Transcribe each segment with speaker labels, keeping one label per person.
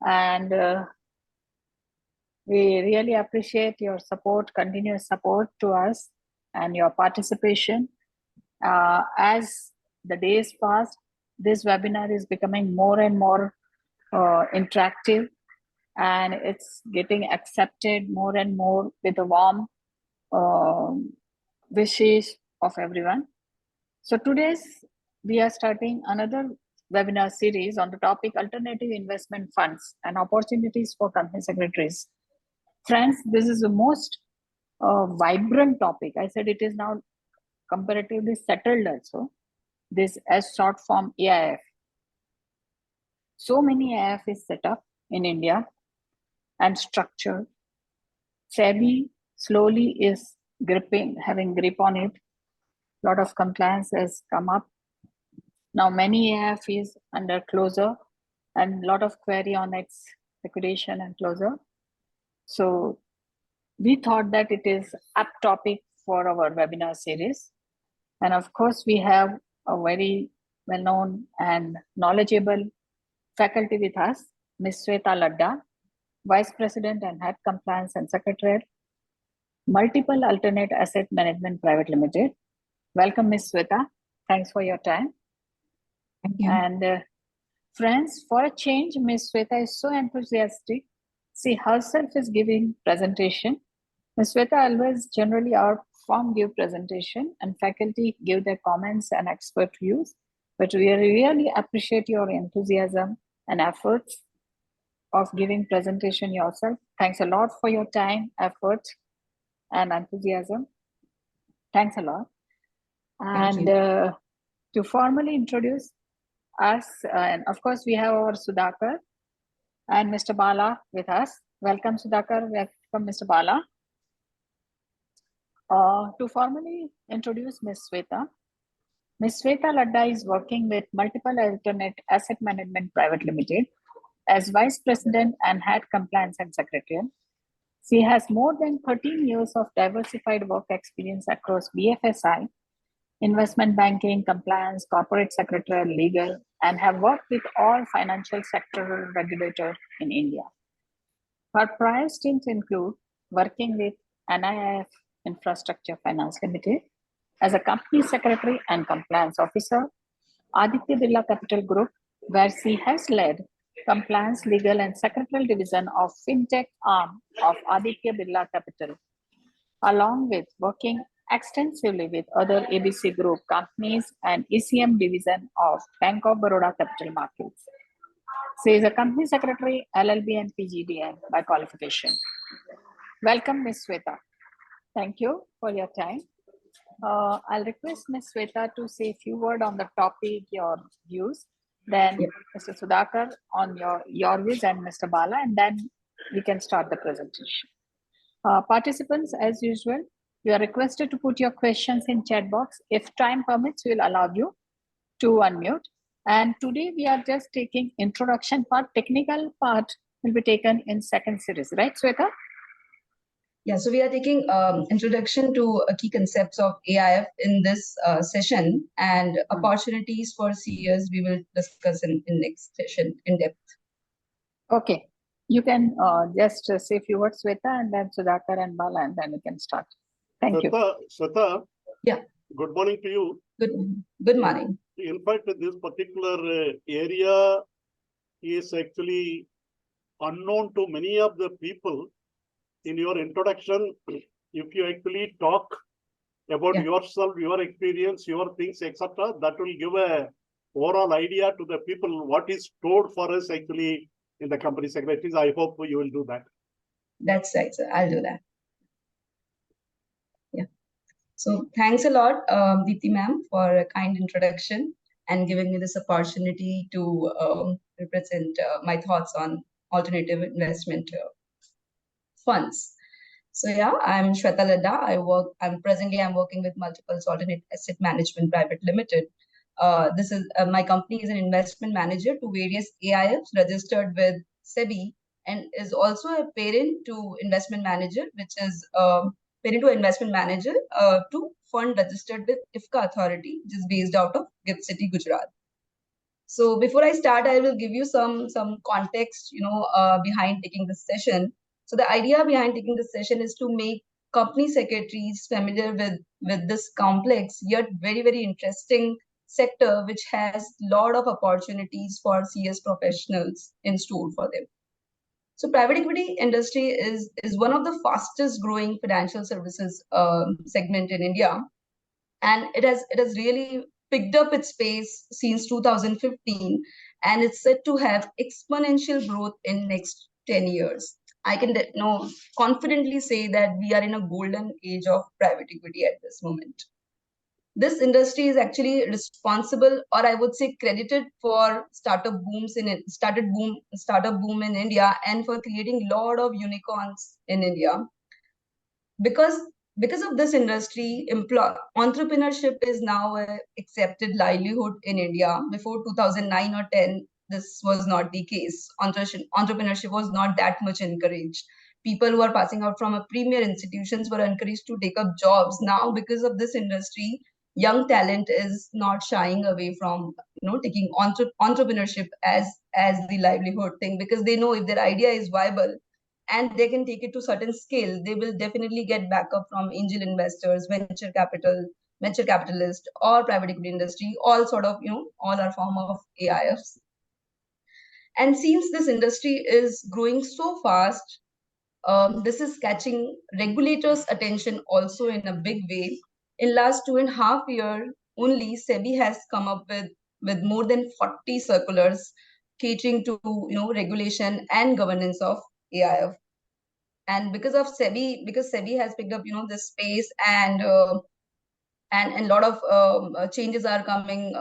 Speaker 1: And we really appreciate your support, continuous support to us and your participation. As the days pass, this webinar is becoming more and more interactive, and it's getting accepted more and more with the warm wishes of everyone. So we are starting another webinar series on the topic Alternative Investment Funds and Opportunities for Company Secretaries. Friends, this is the most vibrant topic. I said it is now comparatively settled also. This as short form AIF. So many AIF is set up in India and structured. SEBI slowly is having grip on it. A lot of compliance has come up. Now many AIF is under closure and a lot of query on its liquidation and closure. So we thought that it is apt topic for our webinar series. And of course, we have a very well-known and knowledgeable faculty with us, Ms. Shweta Laddha, Vice President and Head Compliance and Secretarial, Multiple Alternate Asset Management Private Limited. Welcome, Ms. Shweta. Thanks for your time.
Speaker 2: Thank you.
Speaker 1: And friends, for a change, Ms. Shweta is so enthusiastic. She herself is giving presentation. Ms. Shweta always generally our form give presentation and faculty give their comments and expert views. But we really appreciate your enthusiasm and efforts of giving presentation yourself. Thanks a lot for your time, effort, and enthusiasm. Thanks a lot. And to formally introduce us, and of course, we have our Sudhakar and Mr. Bala with us. Welcome, Sudhakar. Welcome, Mr. Bala. To formally introduce Ms. Shweta, Ms. Shweta Laddha is working with Multiple Alternate Asset Management Private Limited as Vice President and Head Compliance and Secretarial. She has more than 13 years of diversified work experience across BFSI, investment banking, compliance, corporate secretarial, legal, and have worked with all financial sectoral regulators in India. Her prior stints include working with NIIF Infrastructure Finance Limited as a company secretary and compliance officer, Aditya Birla Capital Group, where she has led compliance, legal, and secretarial division of fintech arm of Aditya Birla Capital, along with working extensively with other ABC Group companies and ECM division of Bank of Baroda Capital Markets. She is a company secretary, LLB and PGDM by qualification. Welcome, Ms. Shweta. Thank you for your time. I'll request Ms. Shweta to say a few words on the topic, your views, then Mr. Sudhakar on your views and Mr. Bala, and then we can start the presentation. Participants, as usual, you are requested to put your questions in chat box. If time permits, we'll allow you to unmute. And today we are just taking introduction part. Technical part will be taken in second series, right, Shweta?
Speaker 2: Yeah, so we are taking introduction to key concepts of AIF in this session, and opportunities for CEOs we will discuss in next session in depth.
Speaker 1: Okay, you can just say a few words, Shweta, and then Sudhakar and Bala, and then we can start. Thank you.
Speaker 3: Shweta,
Speaker 2: yeah.
Speaker 3: Good morning to you.
Speaker 2: Good morning.
Speaker 3: In fact, this particular area is actually unknown to many of the people. In your introduction, if you actually talk about yourself, your experience, your things, etc., that will give a overall idea to the people what is stored for us actually in the company secretaries. I hope you will do that.
Speaker 2: That's right, sir. I'll do that. Yeah. So thanks a lot, Dipti ma'am, for a kind introduction and giving me this opportunity to represent my thoughts on alternative investment funds. So yeah, I'm Shweta Laddha. I'm working with Multiple Alternate Asset Management Private Limited. This is my company is an investment manager to various AIFs registered with SEBI, and is also a parent to investment manager, which is parent to investment manager to fund registered with IFCA authority, which is based out of Gift City, Gujarat. So before I start, I will give you some context, behind taking this session. So the idea behind taking this session is to make company secretaries familiar with this complex yet very, very interesting sector, which has a lot of opportunities for CS professionals in store for them. So private equity industry is one of the fastest growing financial services segment in India, and it has really picked up its pace since 2015, and it's set to have exponential growth in next 10 years. I can confidently say that we are in a golden age of private equity at this moment. This industry is actually responsible, or I would say credited, for startup boom in India, and for creating a lot of unicorns in India. Because of this industry, entrepreneurship is now a accepted livelihood in India. Before 2009 or 10, this was not the case. Entrepreneurship was not that much encouraged. People who are passing out from a premier institutions were encouraged to take up jobs. Now, because of this industry, young talent is not shying away from taking entrepreneurship as the livelihood thing, because they know if their idea is viable and they can take it to certain scale, they will definitely get backup from angel investors, venture capitalist, or private equity industry, all sort of, all are form of AIFs. And since this industry is growing so fast, this is catching regulators' attention also in a big way. In last 2.5 years, only SEBI has come up with more than 40 circulars catering to regulation and governance of AIF. And because SEBI has picked up this space, and a lot of changes are coming.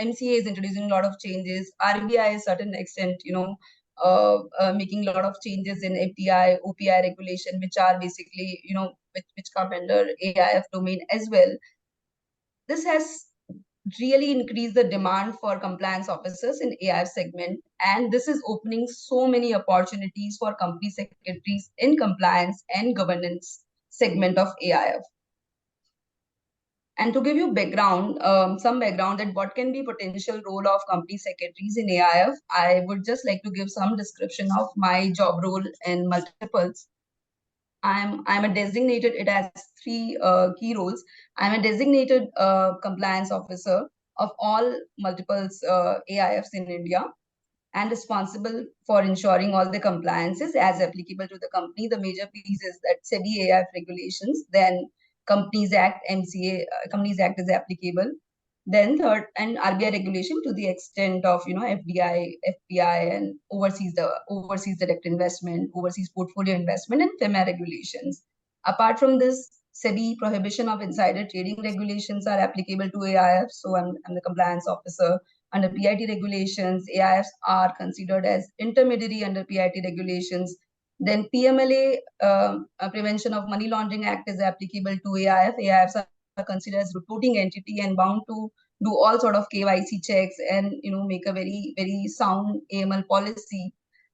Speaker 2: MCA is introducing a lot of changes. RBI is certain extent making a lot of changes in FDI, OPI regulation, which are basically which come under AIF domain as well. This has really increased the demand for compliance officers in AIF segment, and this is opening so many opportunities for company secretaries in compliance and governance segment of AIF. And to give you background, some background that what can be potential role of company secretaries in AIF, I would just like to give some description of my job role in multiples. I'm a designated, it has three key roles. I'm a designated compliance officer of all multiples AIFs in India, and responsible for ensuring all the compliances as applicable to the company. The major piece is that SEBI AIF regulations, then Companies Act, MCA, Companies Act is applicable. Then third, and RBI regulation to the extent of FDI, FPI, and overseas direct investment, overseas portfolio investment, and FEMA regulations. Apart from this, SEBI prohibition of insider trading regulations are applicable to AIF. So I'm the compliance officer. Under PIT regulations, AIFs are considered as intermediary under PIT regulations. Then PMLA, Prevention of Money Laundering Act, is applicable to AIF. AIFs are considered as reporting entity and bound to do all sort of KYC checks and make a very, very sound AML policy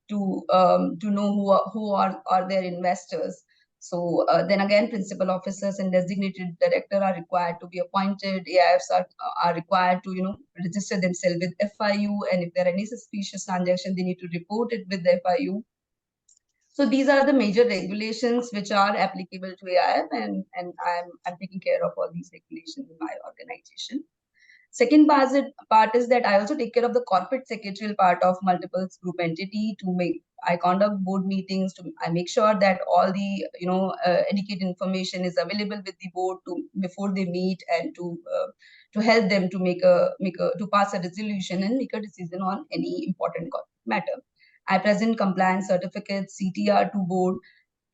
Speaker 2: to know who are their investors. So then again, principal officers and designated director are required to be appointed. AIFs are required to register themselves with FIU, and if there are any suspicious transaction, they need to report it with the FIU. So these are the major regulations which are applicable to AIF, and I'm taking care of all these regulations in my organization. Second part is that I also take care of the corporate secretarial part of multiples group entity. I conduct board meetings. I make sure that all the educated information is available with the board before they meet, and to help them to pass a resolution and make a decision on any important matter. I present compliance certificates, CTR, to board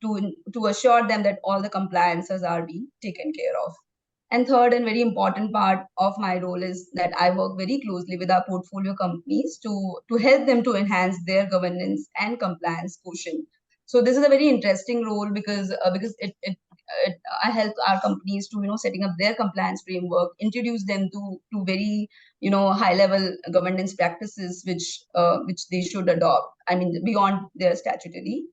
Speaker 2: to assure them that all the compliances are being taken care of. And third and very important part of my role is that I work very closely with our portfolio companies to help them to enhance their governance and compliance quotient. So this is a very interesting role because I help our companies to setting up their compliance framework, introduce them to very high level governance practices which they should adopt. I mean, beyond their statutory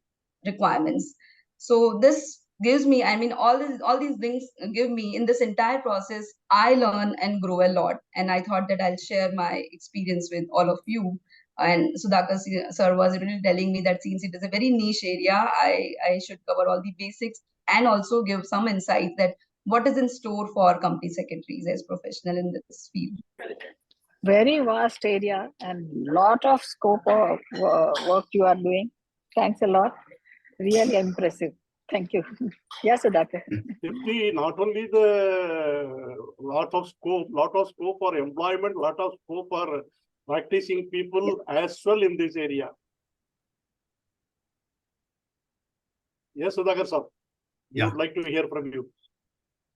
Speaker 2: requirements. So this gives me, I mean, all these things give me, in this entire process, I learn and grow a lot. And I thought that I'll share my experience with all of you. And Sudhakar sir was really telling me that since it is a very niche area, I should cover all the basics and also give some insights that what is in store for company secretaries as professional in this field.
Speaker 1: Very vast area and lot of scope of work you are doing. Thanks a lot. Really impressive. Thank you. Yes, Sudhakar.
Speaker 3: Dipti, not only the lot of scope for employment, lot of scope for practicing people as well in this area. Yes, Sudhakar sir. We would like to hear from you.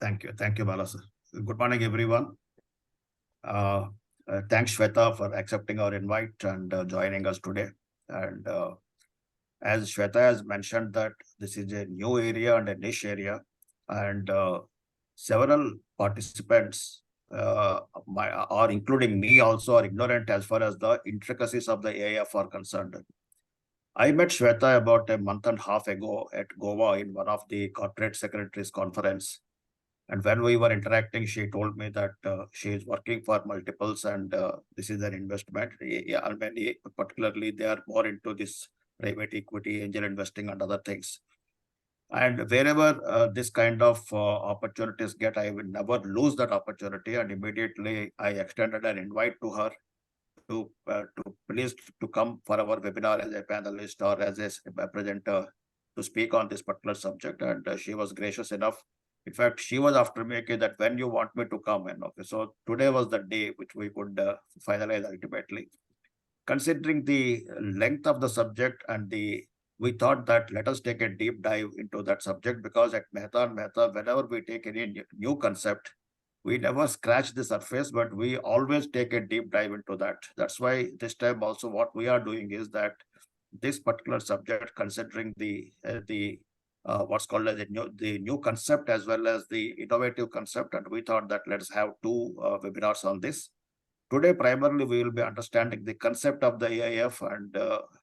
Speaker 4: Thank you, Bala sir. Good morning, everyone. Thanks, Shweta, for accepting our invite and joining us today. And as Shweta has mentioned, that this is a new area and a niche area, and several participants, or including me also, are ignorant as far as the intricacies of the AIF are concerned. I met Shweta about a month and a half ago at Goa in one of the corporate secretaries conference. And when we were interacting, she told me that she is working for multiples and this is an investment. Particularly, they are more into this private equity, angel investing and other things. And wherever this kind of opportunities get, I will never lose that opportunity. And immediately I extended an invite to her to please to come for our webinar as a panelist or as a presenter to speak on this particular subject. And she was gracious enough. In fact, she was after me, okay, that when you want me to come. And okay, so today was the day which we could finalize ultimately. Considering the length of the subject and we thought that let us take a deep dive into that subject, because at Mehta, whenever we take any new concept, we never scratch the surface, but we always take a deep dive into that. That's why this time also what we are doing is that this particular subject, considering the what's called as the new concept as well as the innovative concept, and we thought that let's have two webinars on this. Today, primarily, we will be understanding the concept of the AIF and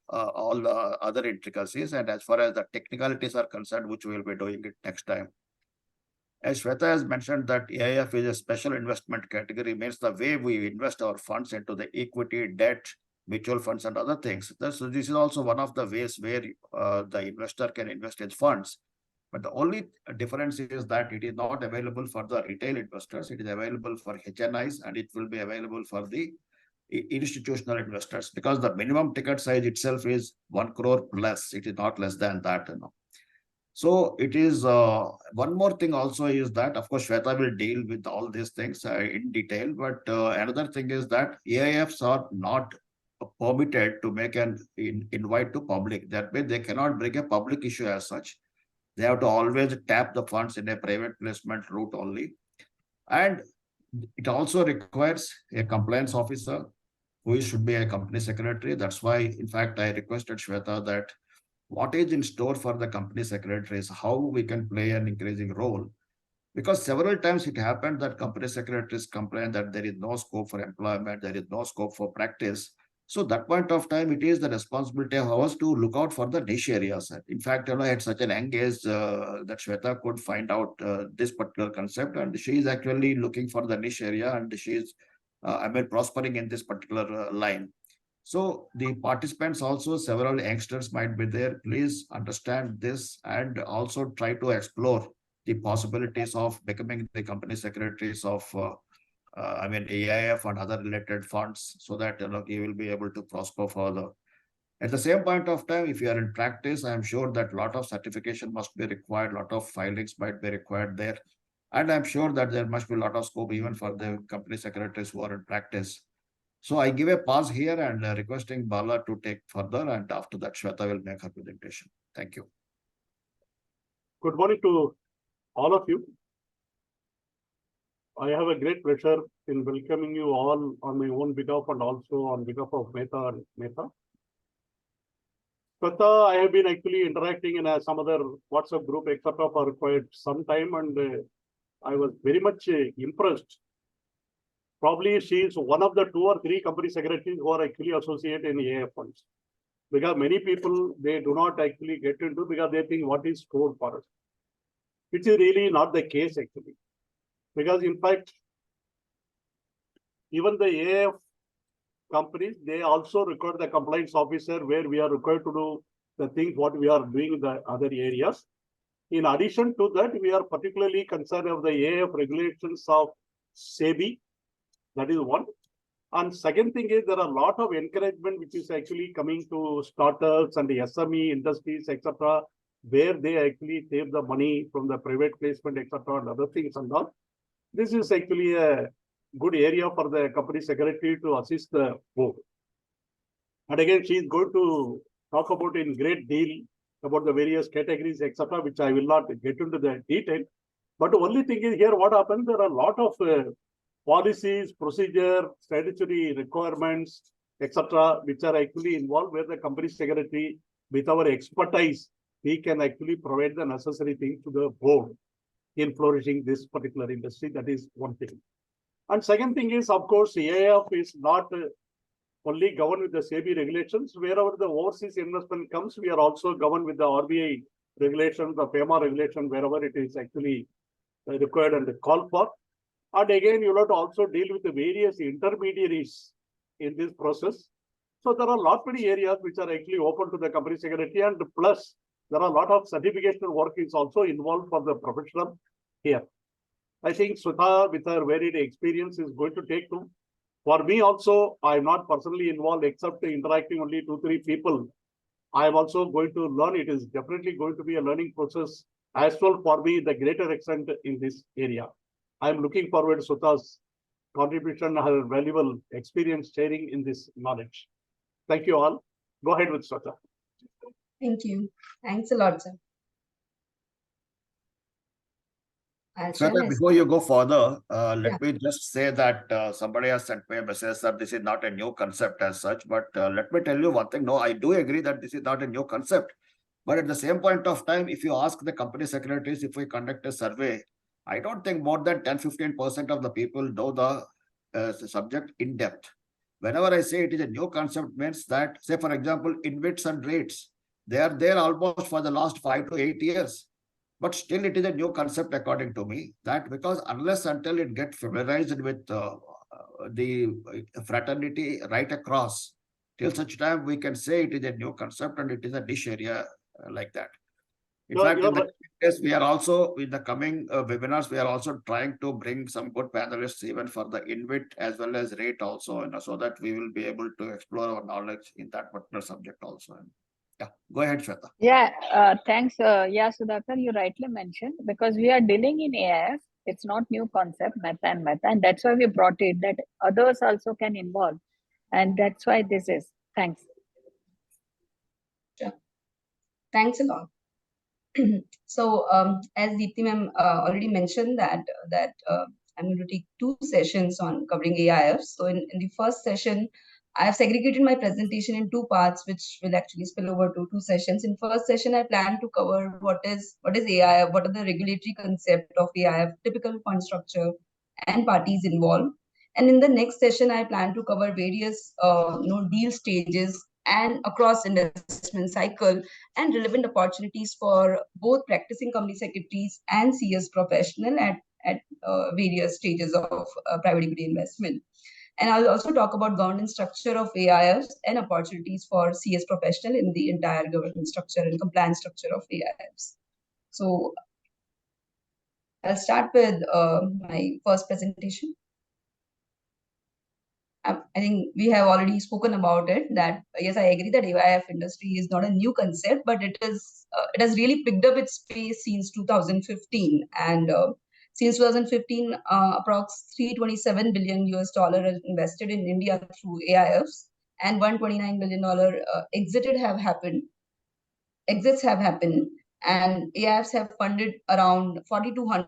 Speaker 4: all other intricacies. And as far as the technicalities are concerned, which we will be doing it next time. As Shweta has mentioned, that AIF is a special investment category, means the way we invest our funds into the equity, debt, mutual funds and other things. So this is also one of the ways where the investor can invest his funds. But the only difference is that it is not available for the retail investors. It is available for HNIs and it will be available for the institutional investors, because the minimum ticket size itself is 1 crore plus. It is not less than that. So it is one more thing also is that, of course, Shweta will deal with all these things in detail. But another thing is that AIFs are not permitted to make an invite to public. That way, they cannot bring a public issue as such. They have to always tap the funds in a private placement route only. And it also requires a compliance officer who should be a company secretary. That's why, in fact, I requested Shweta that what is in store for the company secretaries, how we can play an increasing role. Because several times it happened that company secretaries complain that there is no scope for employment, there is no scope for practice. So that point of time, it is the responsibility of us to look out for the niche areas. In fact, at such an young age that Shweta could find out this particular concept, and she is actually looking for the niche area, and she is, prospering in this particular line. So the participants also, several youngsters might be there. Please understand this and also try to explore the possibilities of becoming the company secretaries of AIF and other related funds, so that you will be able to prosper further. At the same point of time, if you are in practice, I am sure that a lot of certification must be required, a lot of filings might be required there. And I'm sure that there must be a lot of scope even for the company secretaries who are in practice. So I give a pause here and requesting Bala to take further, and after that, Shweta will make her presentation. Thank you.
Speaker 3: Good morning to all of you. I have a great pleasure in welcoming you all on my own behalf and also on behalf of Mehta and Mehta. Shweta, I have been actually interacting in some other WhatsApp group, etc. for quite some time, and I was very much impressed. Probably she is one of the 2 or 3 company secretaries who are actually associated in AIF funds. Because many people, they do not actually get into, because they think what is stored for us. which is really not the case actually. Because in fact, even the AIF companies, they also require the compliance officer where we are required to do the things what we are doing in the other areas. In addition to that, we are particularly concerned of the AIF regulations of SEBI. That is one. And second thing is there are a lot of encouragement which is actually coming to startups and the SME industries, etc., where they actually save the money from the private placement, etc., and other things and all. This is actually a good area for the company secretary to assist the board. And again, she is going to talk about in great deal about the various categories, etc., which I will not get into the detail. But the only thing is here, what happens, there are a lot of policies, procedure, statutory requirements, etc., which are actually involved where the company secretary, with our expertise, we can actually provide the necessary things to the board in flourishing this particular industry. That is one thing. And second thing is, of course, AIF is not only governed with the SEBI regulations. Wherever the overseas investment comes, we are also governed with the RBI regulations, the FEMA regulation, wherever it is actually required and called for. And again, you have to also deal with the various intermediaries in this process. So there are a lot many areas which are actually open to the company secretary, and plus there are a lot of certification work is also involved for the professional here. I think Shweta, with her varied experience, is going to take to. For me also, I am not personally involved except interacting only 2-3 people. I am also going to learn. It is definitely going to be a learning process as well for me, the greater extent in this area. I am looking forward to Shweta's contribution, her valuable experience sharing in this knowledge. Thank you all. Go ahead with Shweta.
Speaker 2: Thank you. Thanks a lot, sir.
Speaker 4: Shweta, before you go further, let me just say that somebody has sent me a message that this is not a new concept as such, but let me tell you one thing. No, I do agree that this is not a new concept. But at the same point of time, if you ask the company secretaries, if we conduct a survey, I don't think more than 10-15% of the people know the subject in depth. Whenever I say it is a new concept, means that, say, for example, InvITs and REITs, they are there almost for the last 5 to 8 years. But still, it is a new concept, according to me, that because unless until it gets familiarized with the fraternity right across, till such time we can say it is a new concept and it is a niche area like that. In fact, in the case, we are also, in the coming webinars, we are also trying to bring some good panelists even for the InvIT as well as REIT also, so that we will be able to explore our knowledge in that particular subject also. Yeah, go ahead, Shweta.
Speaker 1: Yeah, thanks. Yeah, Sudhakar, you rightly mentioned, because we are dealing in AIF. It's not new concept, Mehta, and that's why we brought it, that others also can involve. And that's why this is. Thanks.
Speaker 2: Sure. Thanks a lot. So, as Dipti ma'am already mentioned that I'm going to take 2 sessions on covering AIFs. So in the first session, I have segregated my presentation in 2 parts, which will actually spill over to 2 sessions. In first session, I plan to cover what is AIF, what are the regulatory concept of AIF, typical fund structure, and parties involved. And in the next session, I plan to cover various deal stages and across investment cycle and relevant opportunities for both practicing company secretaries and CS professional at various stages of private equity investment. And I'll also talk about governance structure of AIFs and opportunities for CS professional in the entire governance structure and compliance structure of AIFs. So I'll start with my first presentation. I think we have already spoken about it, that yes, I agree that AIF industry is not a new concept, but it has really picked up its pace since 2015. And since 2015, approx $327 billion is invested in India through AIFs, and $129 billion exits have happened, and AIFs have funded around 4,200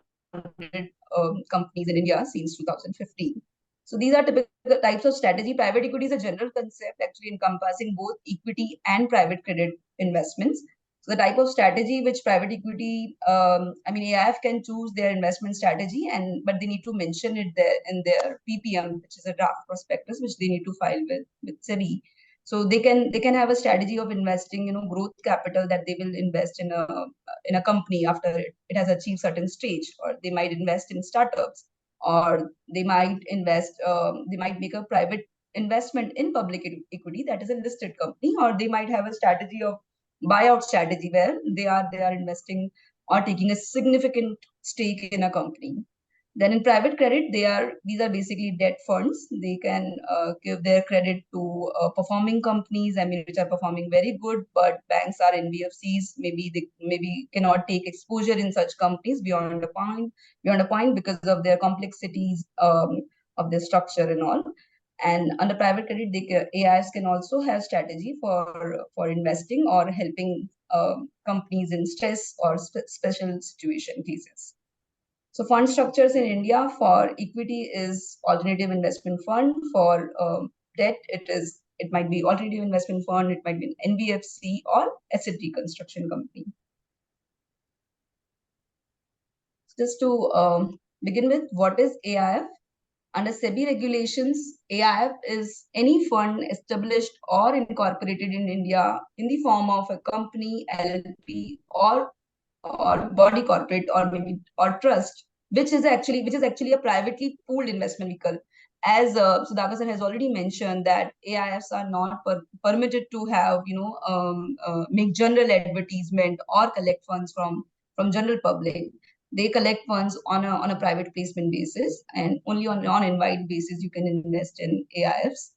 Speaker 2: companies in India since 2015. So these are typical types of strategy. Private equity is a general concept actually encompassing both equity and private credit investments. So the type of strategy which private equity, AIF can choose their investment strategy, but they need to mention it there in their PPM, which is a draft prospectus, which they need to file with SEBI. So they can have a strategy of investing, growth capital that they will invest in a company after it has achieved certain stage, or they might invest in startups, or they might make a private investment in public equity that is a listed company, or they might have a strategy of buyout strategy where they are investing or taking a significant stake in a company. Then in private credit, these are basically debt funds. They can give their credit to performing companies, I mean, which are performing very good, but banks or NBFCs maybe cannot take exposure in such companies beyond a point because of their complexities of their structure and all. And under private credit, AIs can also have strategy for investing or helping companies in stress or special situation cases. So fund structures in India for equity is alternative investment fund. For debt, it might be alternative investment fund. It might be an NBFC or asset reconstruction company. Just to begin with, what is AIF? Under SEBI regulations, AIF is any fund established or incorporated in India in the form of a company, LLP, or body corporate, or trust, which is actually a privately pooled investment vehicle. As Sudhakar sir has already mentioned, that AIFs are not permitted to have make general advertisement or collect funds from general public. They collect funds on a private placement basis, and only on invite basis you can invest in AIFs.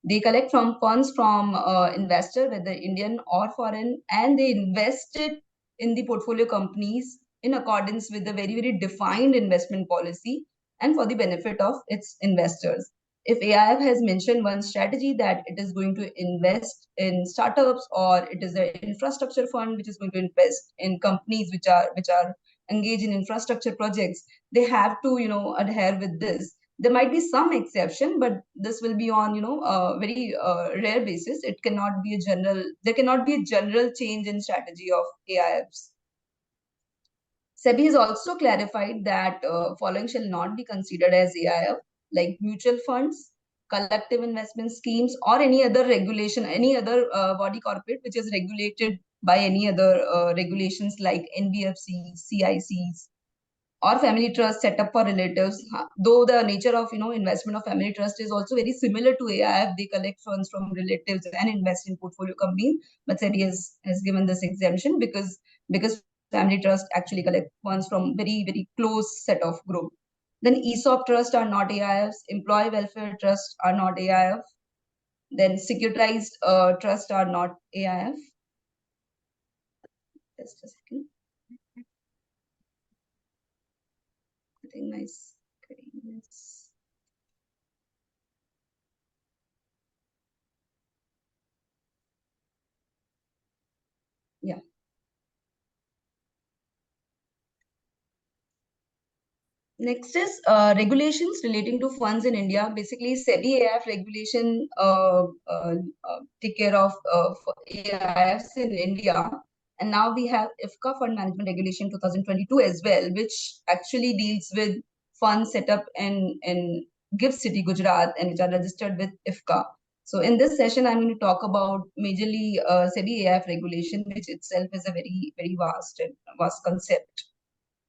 Speaker 2: They collect funds from investor, whether Indian or foreign, and they invest it in the portfolio companies in accordance with the very, very defined investment policy and for the benefit of its investors. If AIF has mentioned one strategy that it is going to invest in startups, or it is an infrastructure fund which is going to invest in companies which are engaged in infrastructure projects, they have to adhere with this. There might be some exception, but this will be on a very rare basis. There cannot be a general change in strategy of AIFs. SEBI has also clarified that following shall not be considered as AIF, like mutual funds, collective investment schemes, or any other regulation, any other body corporate which is regulated by any other regulations like NBFCs, CICs, or family trust set up for relatives. Though the nature of investment of family trust is also very similar to AIF, they collect funds from relatives and invest in portfolio companies. But SEBI has given this exemption because family trust actually collect funds from very, very close set of group. Then ESOP trust are not AIFs. Employee welfare trust are not AIF. Then securitized trust are not AIF. Just a second. I think my screen is... Yeah. Next is regulations relating to funds in India. Basically, SEBI AIF regulation take care of AIFs in India. And now we have IFCA Fund Management Regulation 2022 as well, which actually deals with funds set up in GIFT City, Gujarat, and which are registered with IFCA. So in this session, I'm going to talk about majorly SEBI AIF regulation, which itself is a very, very vast concept.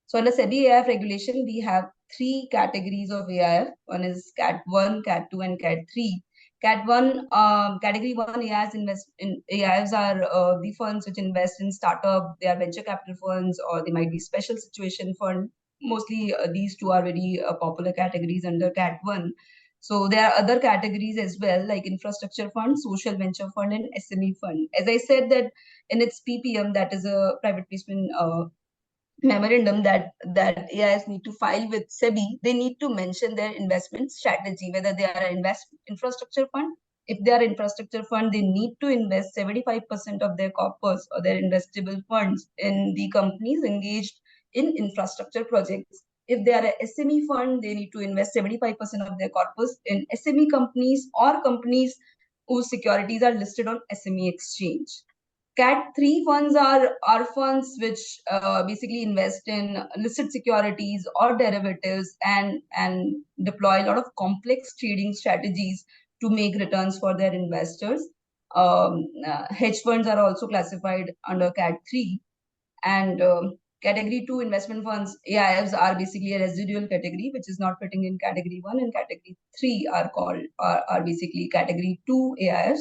Speaker 2: So under SEBI AIF regulation, we have three categories of AIF. One is Cat 1, Cat 2, and Cat 3. Cat 1, Category 1 AIFs are the funds which invest in startup. They are venture capital funds, or they might be special situation fund. Mostly these two are very popular categories under Cat 1. So there are other categories as well, like infrastructure fund, social venture fund, and SME fund. As I said that in its PPM, that is a private placement memorandum that AIs need to file with SEBI, they need to mention their investment strategy, whether they are an infrastructure fund. If they are infrastructure fund, they need to invest 75% of their corpus or their investable funds in the companies engaged in infrastructure projects. If they are a SME fund, they need to invest 75% of their corpus in SME companies or companies whose securities are listed on SME exchange. Cat 3 funds are funds which basically invest in listed securities or derivatives and deploy a lot of complex trading strategies to make returns for their investors. Hedge funds are also classified under Cat 3. And Category 2 investment funds, AIFs, are basically a residual category, which is not fitting in Category 1, and Category 3 are basically Category 2 AIFs.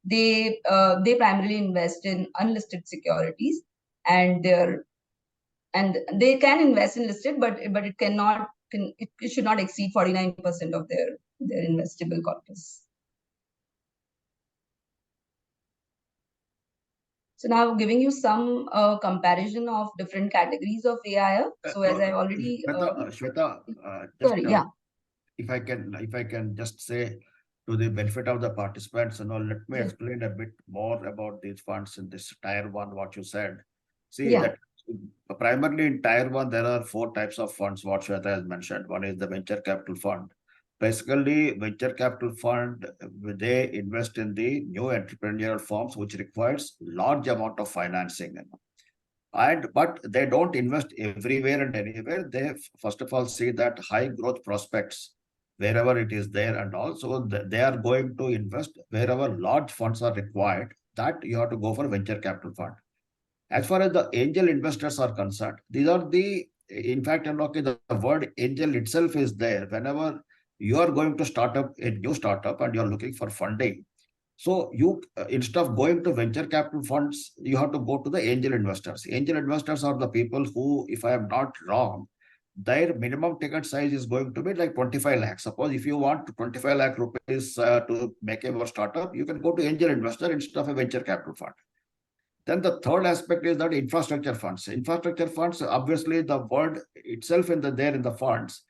Speaker 2: They primarily invest in unlisted securities, and they can invest in listed, but it should not exceed 49% of their investable corpus. So now giving you some comparison of different categories of AIF. So as I already
Speaker 4: Shweta,
Speaker 2: sorry, yeah.
Speaker 4: If I can just say, to the benefit of the participants, let me explain a bit more about these funds in this Tier 1, what you said. See, that primarily in Tier 1, there are 4 types of funds, what Shweta has mentioned. One is the venture capital fund. Basically, venture capital fund, they invest in the new entrepreneurial firms, which requires large amount of financing. But they don't invest everywhere and anywhere. They first of all see that high growth prospects wherever it is there, and also they are going to invest wherever large funds are required. That you have to go for venture capital fund. As far as the angel investors are concerned, these are in fact, the word angel itself is there. Whenever you are going to start up a new startup and you're looking for funding, so you, instead of going to venture capital funds, you have to go to the angel investors. Angel investors are the people who, if I am not wrong, their minimum ticket size is going to be like 25 lakhs. Suppose if you want 25 lakh rupees to make a startup, you can go to angel investor instead of a venture capital fund. Then the third aspect is that infrastructure funds. Infrastructure funds, obviously the word itself in the funds,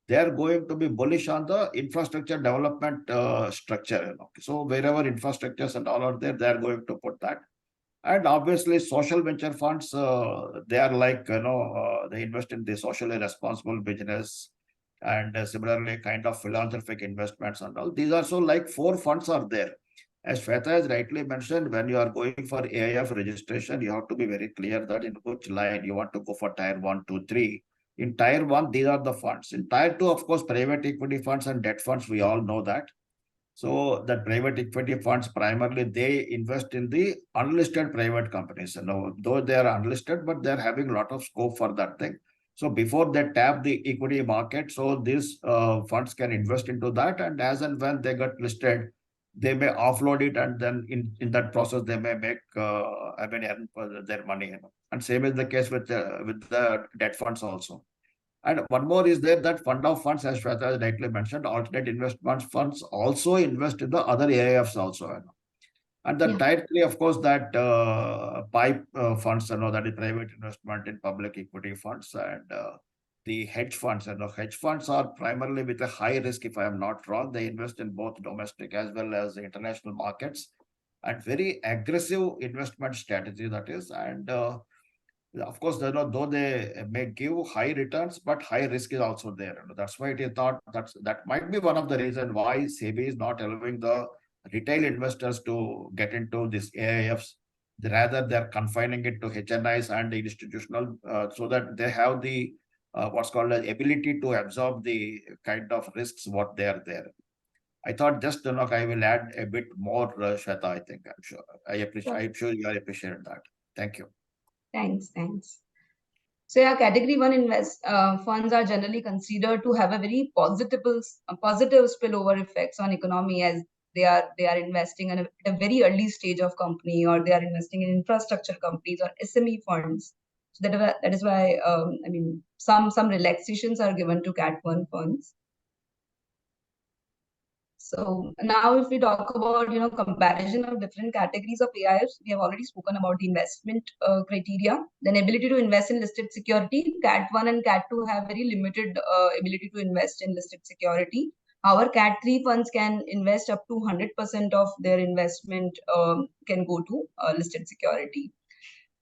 Speaker 4: they are going to be bullish on the infrastructure development structure. So wherever infrastructures and all are there, they are going to put that. And obviously social venture funds, they are like, they invest in the socially responsible business, and similarly kind of philanthropic investments and all. These are so like 4 funds are there. As Shweta has rightly mentioned, when you are going for AIF registration, you have to be very clear that in which line you want to go for Tier 1, 2, 3. In Tier 1, these are the funds. In Tier 2, of course, private equity funds and debt funds, we all know that. So that private equity funds, primarily, they invest in the unlisted private companies. Though they are unlisted, but they're having a lot of scope for that thing. So before they tap the equity market, so these funds can invest into that. And as and when they get listed, they may offload it, and then in that process they may make earn their money. And same is the case with the debt funds also. And one more is there, that fund of funds, as Shweta has rightly mentioned, alternate investment funds also invest in the other AIFs also. And the Tier 3, of course, that PIPE funds, that is private investment in public equity funds, and the hedge funds. Hedge funds are primarily with a high risk, if I am not wrong. They invest in both domestic as well as international markets, and very aggressive investment strategy that is. And of course, though they may give high returns, but high risk is also there. That's why it is not, that might be one of the reasons why SEBI is not allowing the retail investors to get into these AIFs. Rather, they're confining it to HNIs and the institutional, so that they have the what's called the ability to absorb the kind of risks what they are there. I thought just I will add a bit more, Shweta. I think I'm sure I'm sure you appreciate that. Thank you.
Speaker 2: Thanks. So Category 1 funds are generally considered to have a very positive spillover effects on economy, as they are investing in a very early stage of company, or they are investing in infrastructure companies or SME funds. So that is why some relaxations are given to Cat 1 funds. So now if we talk about comparison of different categories of AIFs, we have already spoken about the investment criteria. Then ability to invest in listed security. Cat 1 and Cat 2 have very limited ability to invest in listed security. However, Cat 3 funds can invest up to 100% of their investment can go to listed security.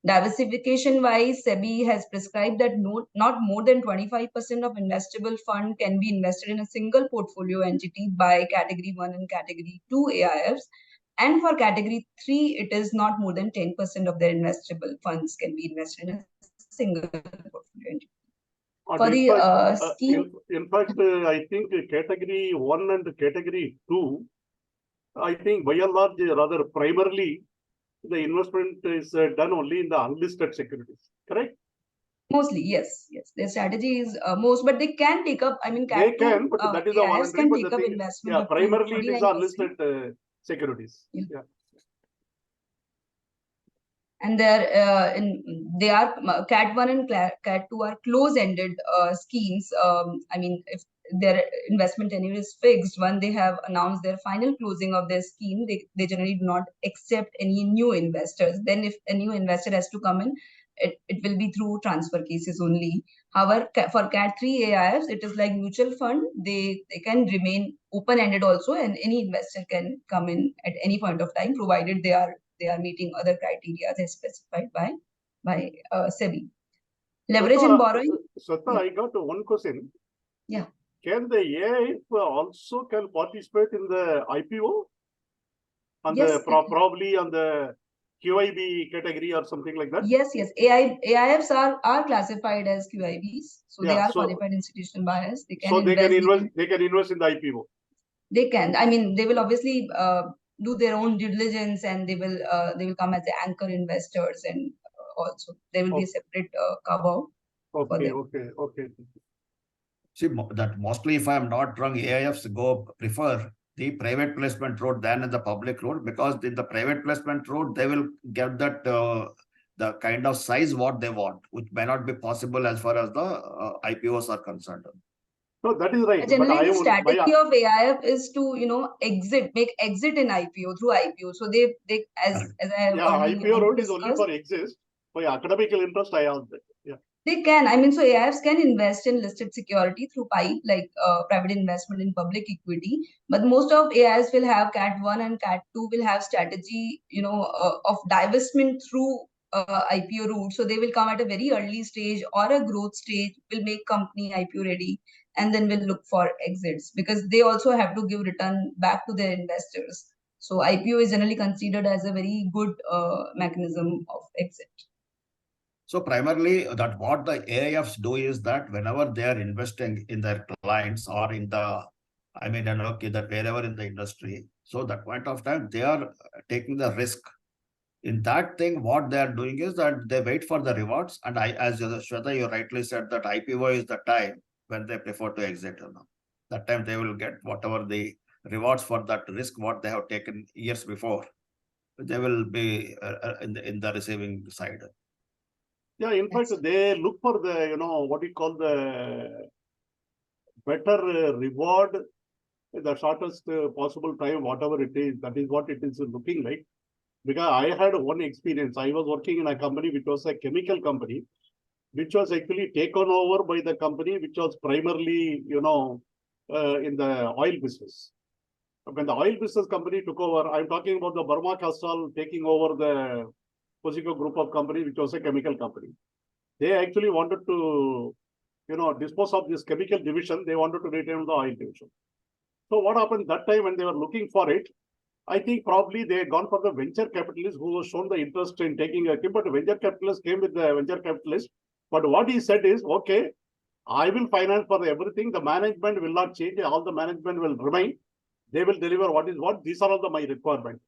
Speaker 2: Diversification wise, SEBI has prescribed that not more than 25% of investable fund can be invested in a single portfolio entity by Category 1 and Category 2 AIFs. And for Category 3, it is not more than 10% of their investable funds can be invested in a single portfolio entity.
Speaker 3: In fact, I think Category 1 and Category 2, I think by and large, rather primarily, the investment is done only in the unlisted securities, correct?
Speaker 2: Mostly, yes, yes. Their strategy is most, but they can take up. I mean,
Speaker 3: They
Speaker 2: Cat 2
Speaker 3: can, but that is a
Speaker 2: AIFs
Speaker 3: voluntary.
Speaker 2: can
Speaker 3: But the
Speaker 2: take up
Speaker 3: thing,
Speaker 2: investment
Speaker 3: yeah,
Speaker 2: up to
Speaker 3: primarily it is
Speaker 2: 49%.
Speaker 3: unlisted securities.
Speaker 2: Yeah.
Speaker 3: Yeah.
Speaker 2: And they are Cat 1 and Cat 2 are close-ended schemes. I mean, if their investment tenure is fixed, when they have announced their final closing of their scheme, they generally do not accept any new investors. Then if a new investor has to come in, it will be through transfer cases only. However, for Cat 3 AIFs, it is like mutual fund. They can remain open-ended also, and any investor can come in at any point of time, provided they are meeting other criteria as specified by SEBI. Leverage and borrowing.
Speaker 3: Shweta, I got one question.
Speaker 2: Yeah.
Speaker 3: Can the AI also can participate in the IPO? On
Speaker 2: Yes,
Speaker 3: the probably on the QIB category or something like that?
Speaker 2: Yes, yes. AIFs are classified as QIBs, so they are qualified institutional buyers. They can invest.
Speaker 3: They can invest in the IPO.
Speaker 2: They can. I mean, they will obviously do their own due diligence, and they will come as the anchor investors, and also there will be a separate cover.
Speaker 3: Okay.
Speaker 4: See, that mostly, if I'm not wrong, AIFs prefer the private placement route than in the public route, because in the private placement route, they will get that the kind of size what they want, which may not be possible as far as the IPOs are concerned.
Speaker 3: No, that is right.
Speaker 2: Generally, the strategy of AIF is to make exit in IPO through IPO. So they as I have
Speaker 3: IPO route is only for exit. For academical interest, I have that. Yeah.
Speaker 2: They can. I mean, so AIFs can invest in listed security through PIPE, like private investment in public equity. But most of AIFs will have Cat 1 and Cat 2 will have strategy, of divestment through IPO route. So they will come at a very early stage or a growth stage, will make company IPO ready, and then will look for exits, because they also have to give return back to their investors. So IPO is generally considered as a very good mechanism of exit.
Speaker 4: So primarily that what the AIFs do is that whenever they are investing in their clients or in the, that wherever in the industry, so that point of time, they are taking the risk. In that thing, what they are doing is that they wait for the rewards. And as Shweta, you rightly said that IPO is the time when they prefer to exit. That time they will get whatever the rewards for that risk, what they have taken years before. They will be in the receiving side.
Speaker 3: Yeah, in fact, they look for the, what you call the better reward, the shortest possible time, whatever it is. That is what it is looking like. Because I had one experience. I was working in a company which was a chemical company, which was actually taken over by the company which was primarily, in the oil business. When the oil business company took over, I'm talking about the Burma Castrol taking over the Posico group of company, which was a chemical company. They actually wanted to, dispose of this chemical division. They wanted to retain the oil division. So what happened that time when they were looking for it? I think probably they had gone for the venture capitalists who was shown the interest in taking a kid, but the venture capitalist came with the venture capitalist. But what he said is, okay, I will finance for everything. The management will not change. All the management will remain. They will deliver what is what. These are all my requirements.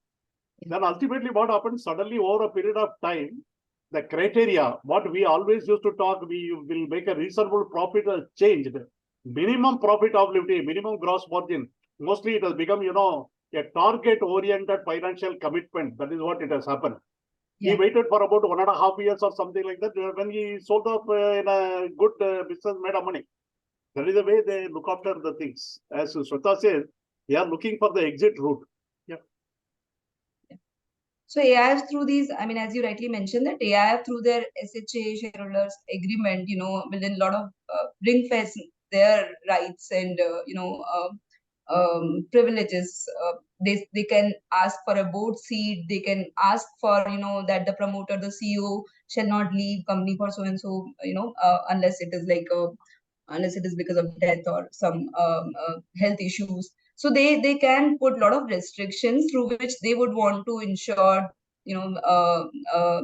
Speaker 3: Then ultimately what happened? Suddenly over a period of time, the criteria, what we always used to talk, we will make a reasonable profit has changed. Minimum profitability, minimum gross margin. Mostly it has become, a target-oriented financial commitment. That is what it has happened. Yeah. He waited for about 1.5 years or something like that. When he sold off in a good business, made of money. That is the way they look after the things. As Shweta says, they are looking for the exit route. Yeah.
Speaker 2: So AIF through these, I mean, as you rightly mentioned, that AIF through their SHA shareholders agreement, will in a lot of ring fence their rights and privileges. They can ask for a board seat. They can ask for that the promoter, the CEO, shall not leave company for so and so, unless it is unless it is because of death or some health issues. So they can put a lot of restrictions through which they would want to ensure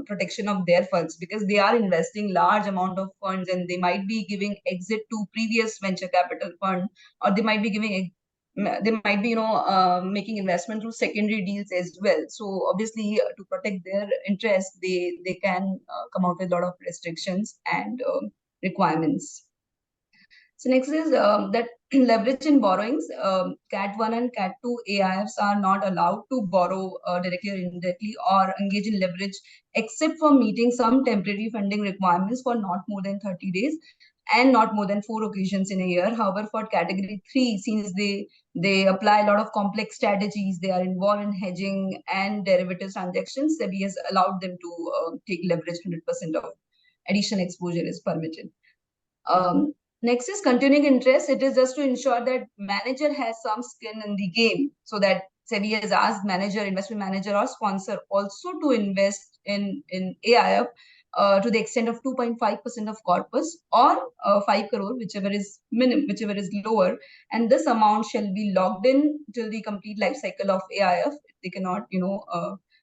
Speaker 2: protection of their funds, because they are investing large amount of funds and they might be giving exit to previous venture capital fund, or they might be giving they might be, making investment through secondary deals as well. So obviously, to protect their interest, they can come out with a lot of restrictions and requirements. So next is that leverage in borrowings. Cat 1 and Cat 2 AIFs are not allowed to borrow directly or indirectly or engage in leverage except for meeting some temporary funding requirements for not more than 30 days and not more than 4 occasions in a year. However, for category 3, since they apply a lot of complex strategies, they are involved in hedging and derivatives transactions, SEBI has allowed them to take leverage. 100% of additional exposure is permitted. Next is continuing interest. It is just to ensure that manager has some skin in the game, so that SEBI has asked manager, investment manager or sponsor also to invest in AIF to the extent of 2.5% of corpus or 5 crore, whichever is whichever is lower. And this amount shall be locked in till the complete life cycle of AIF. They cannot,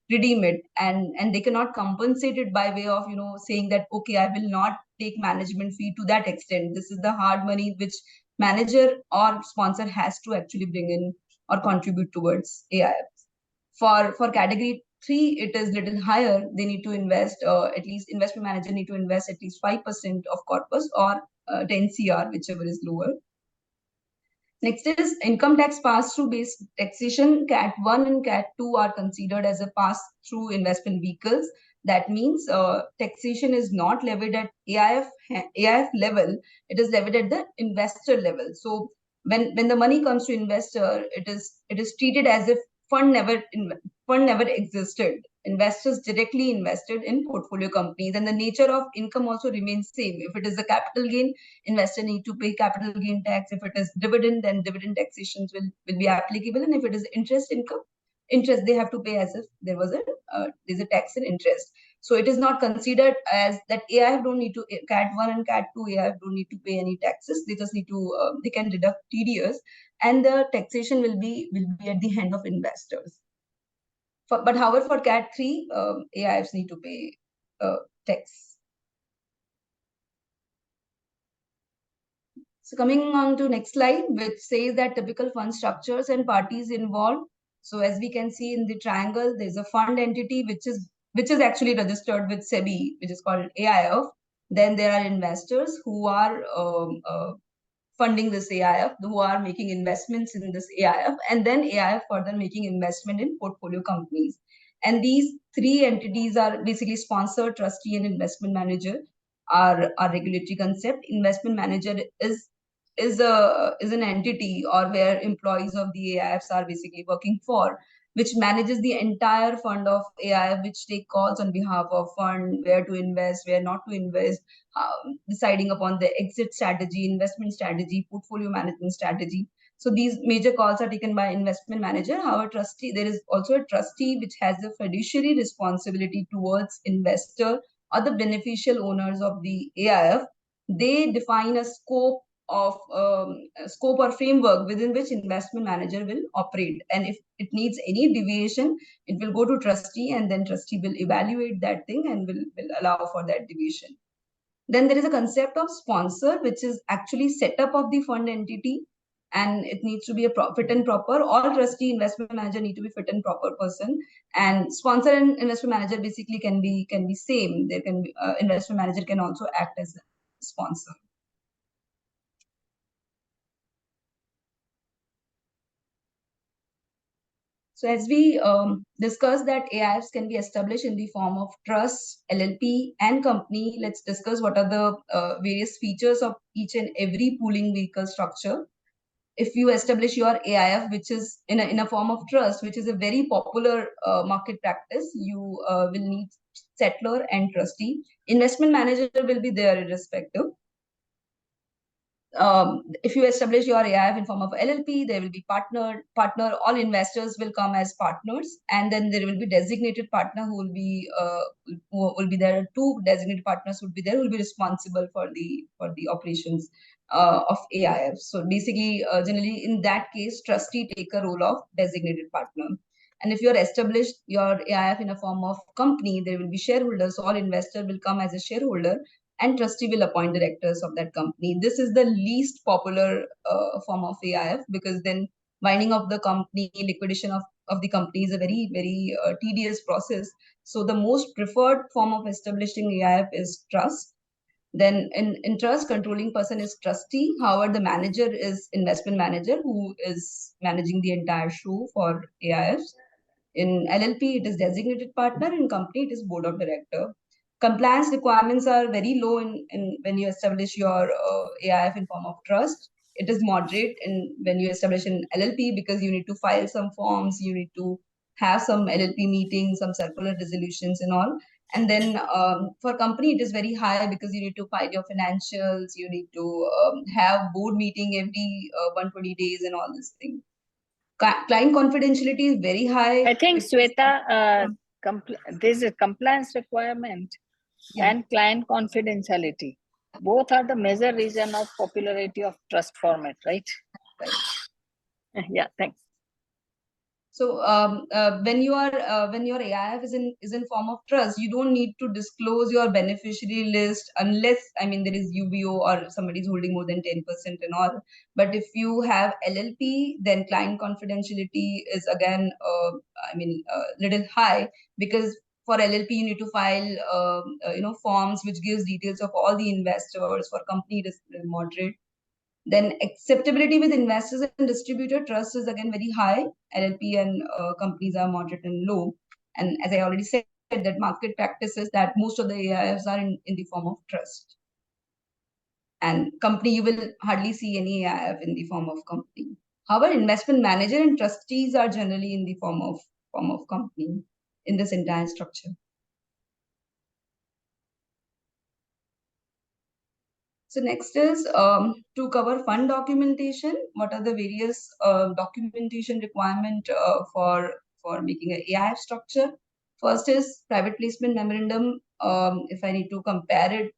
Speaker 2: redeem it, and they cannot compensate it by way of, saying that, okay, I will not take management fee to that extent. This is the hard money which manager or sponsor has to actually bring in or contribute towards AIF. For category 3, it is little higher. They need to invest, at least investment manager need to invest at least 5% of corpus or 10 CR, whichever is lower. Next is income tax pass-through based taxation. Cat 1 and Cat 2 are considered as a pass-through investment vehicles. That means taxation is not levied at AIF level. It is levied at the investor level. So when the money comes to investor, it is treated as if fund never existed. Investors directly invested in portfolio companies, and the nature of income also remains same. If it is a capital gain, investor need to pay capital gain tax. If it is dividend, then dividend taxations will be applicable. And if it is interest income, interest they have to pay as if there was there's a tax in interest. So it is not considered as that AIF don't need to, Cat 1 and Cat 2 AIF don't need to pay any taxes. They just need to, they can deduct TDS, and the taxation will be at the hand of investors. But however, for Cat 3, AIFs need to pay tax. So coming on to next slide, which says that typical fund structures and parties involved. So as we can see in the triangle, there's a fund entity which is actually registered with SEBI, which is called AIF. Then there are investors who are funding this AIF, who are making investments in this AIF, and then AIF further making investment in portfolio companies. And these 3 entities are basically sponsor, trustee, and investment manager are regulatory concept. Investment manager is an entity or where employees of the AIFs are basically working for, which manages the entire fund of AIF, which take calls on behalf of fund, where to invest, where not to invest, deciding upon the exit strategy, investment strategy, portfolio management strategy. So these major calls are taken by investment manager. However, trustee, there is also a trustee which has a fiduciary responsibility towards investor or the beneficial owners of the AIF. They define a scope or framework within which investment manager will operate, and if it needs any deviation, it will go to trustee, and then trustee will evaluate that thing and will allow for that deviation. Then there is a concept of sponsor, which is actually setup of the fund entity, and it needs to be a fit and proper. All trustee, investment manager need to be fit and proper person, and sponsor and investment manager basically can be same. There can be investment manager can also act as a sponsor. So as we discussed that AIFs can be established in the form of trust, LLP, and company, let's discuss what are the various features of each and every pooling vehicle structure. If you establish your AIF, which is in a form of trust, which is a very popular market practice, you will need settler and trustee. Investment manager will be there irrespective. If you establish your AIF in form of LLP, there will be partner, all investors will come as partners, and then there will be designated partner who will be there. 2 designated partners would be there, who will be responsible for the operations of AIF. So basically, generally in that case, trustee take a role of designated partner. And if you are established your AIF in a form of company, there will be shareholders. All investor will come as a shareholder, and trustee will appoint directors of that company. This is the least popular form of AIF, because then winding up the company, liquidation of the company is a very, very tedious process. So the most preferred form of establishing AIF is trust. Then in trust, controlling person is trustee. However, the manager is investment manager who is managing the entire show for AIFs. In LLP, it is designated partner. In company, it is board of director. Compliance requirements are very low in when you establish your AIF in form of trust. It is moderate when you establish an LLP because you need to file some forms, you need to have some LLP meetings, some circular resolutions and all. And then for company, it is very high because you need to file your financials, you need to have board meeting every 120 days and all this thing. Client confidentiality is very high.
Speaker 1: I think, Shweta, there's a compliance requirement and client confidentiality. Both are the major reason of popularity of trust format, right? Yeah, thanks.
Speaker 2: So when your AIF is in form of trust, you don't need to disclose your beneficiary list unless, I mean, there is UBO or somebody is holding more than 10% and all. But if you have LLP, then client confidentiality is again, little high, because for LLP you need to file forms which gives details of all the investors. For company, it is moderate. Then acceptability with investors and distributor trust is again very high. LLP and companies are moderate and low. And as I already said, that market practice is that most of the AIFs are in the form of trust. And company, you will hardly see any AIF in the form of company. However, investment manager and trustees are generally in the form of company in this entire structure. So next is to cover fund documentation. What are the various documentation requirement for making an AIF structure? First is private placement memorandum. If I need to compare it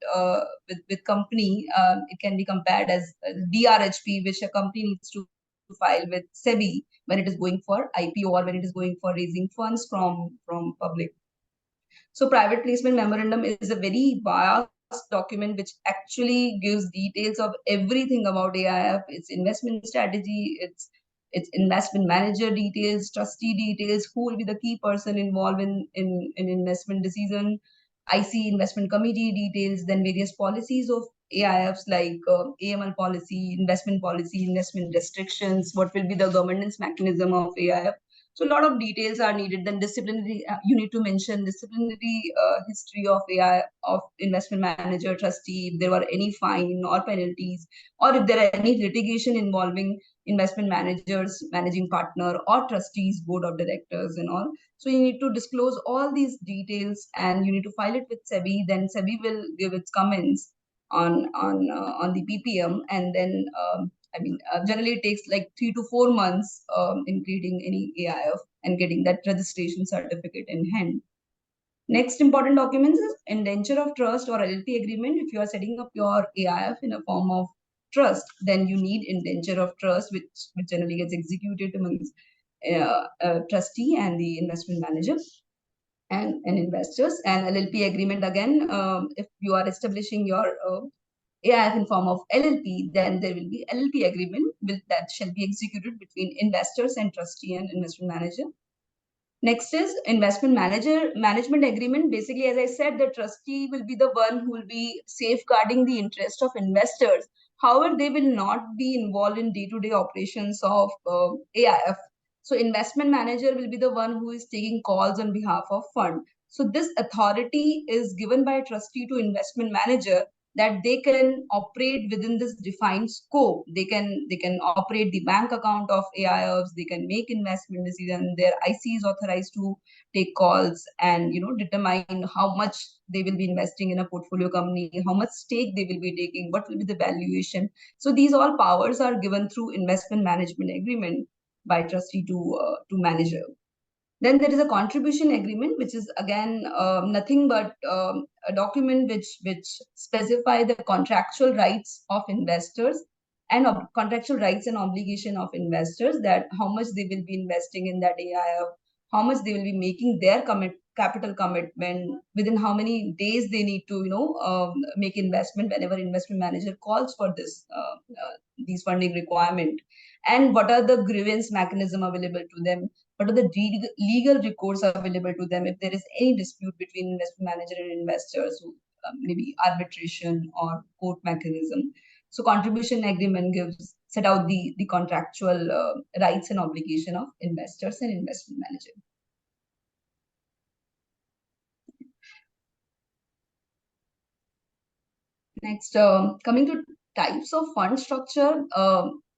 Speaker 2: with company, it can be compared as DRHP, which a company needs to file with SEBI when it is going for IPO or when it is going for raising funds from public. So private placement memorandum is a very vast document which actually gives details of everything about AIF, its investment strategy, its investment manager details, trustee details, who will be the key person involved in investment decision, IC investment committee details, then various policies of AIFs like AML policy, investment restrictions, what will be the governance mechanism of AIF. So a lot of details are needed. Then disciplinary, you need to mention disciplinary history of AI, of investment manager, trustee, if there were any fine or penalties, or if there are any litigation involving investment managers, managing partner, or trustees, board of directors and all. So you need to disclose all these details and you need to file it with SEBI. Then SEBI will give its comments on the PPM, and then generally it takes like 3 to 4 months in creating any AIF and getting that registration certificate in hand. Next important documents is indenture of trust or LLP agreement. If you are setting up your AIF in a form of trust, then you need indenture of trust, which generally gets executed amongst trustee and the investment manager and investors. And LLP agreement, again, if you are establishing your AIF in form of LLP, then there will be LLP agreement that shall be executed between investors and trustee and investment manager. Next is investment management agreement. Basically, as I said, the trustee will be the one who will be safeguarding the interest of investors. However, they will not be involved in day-to-day operations of AIF. So investment manager will be the one who is taking calls on behalf of fund. So this authority is given by a trustee to investment manager, that they can operate within this defined scope. They can operate the bank account of AIFs, they can make investment decisions, their IC is authorized to take calls and determine how much they will be investing in a portfolio company, how much stake they will be taking, what will be the valuation. So these all powers are given through investment management agreement by trustee to manager. Then there is a contribution agreement, which is again nothing but a document which specify the contractual rights of investors and contractual rights and obligation of investors, that how much they will be investing in that AIF, how much they will be making their capital commitment, within how many days they need to make investment whenever investment manager calls for this these funding requirement. and what are the grievance mechanism available to them, what are the legal recourse available to them if there is any dispute between investment manager and investors, who maybe arbitration or court mechanism. So contribution agreement set out the contractual rights and obligation of investors and investment manager. Next, coming to types of fund structure,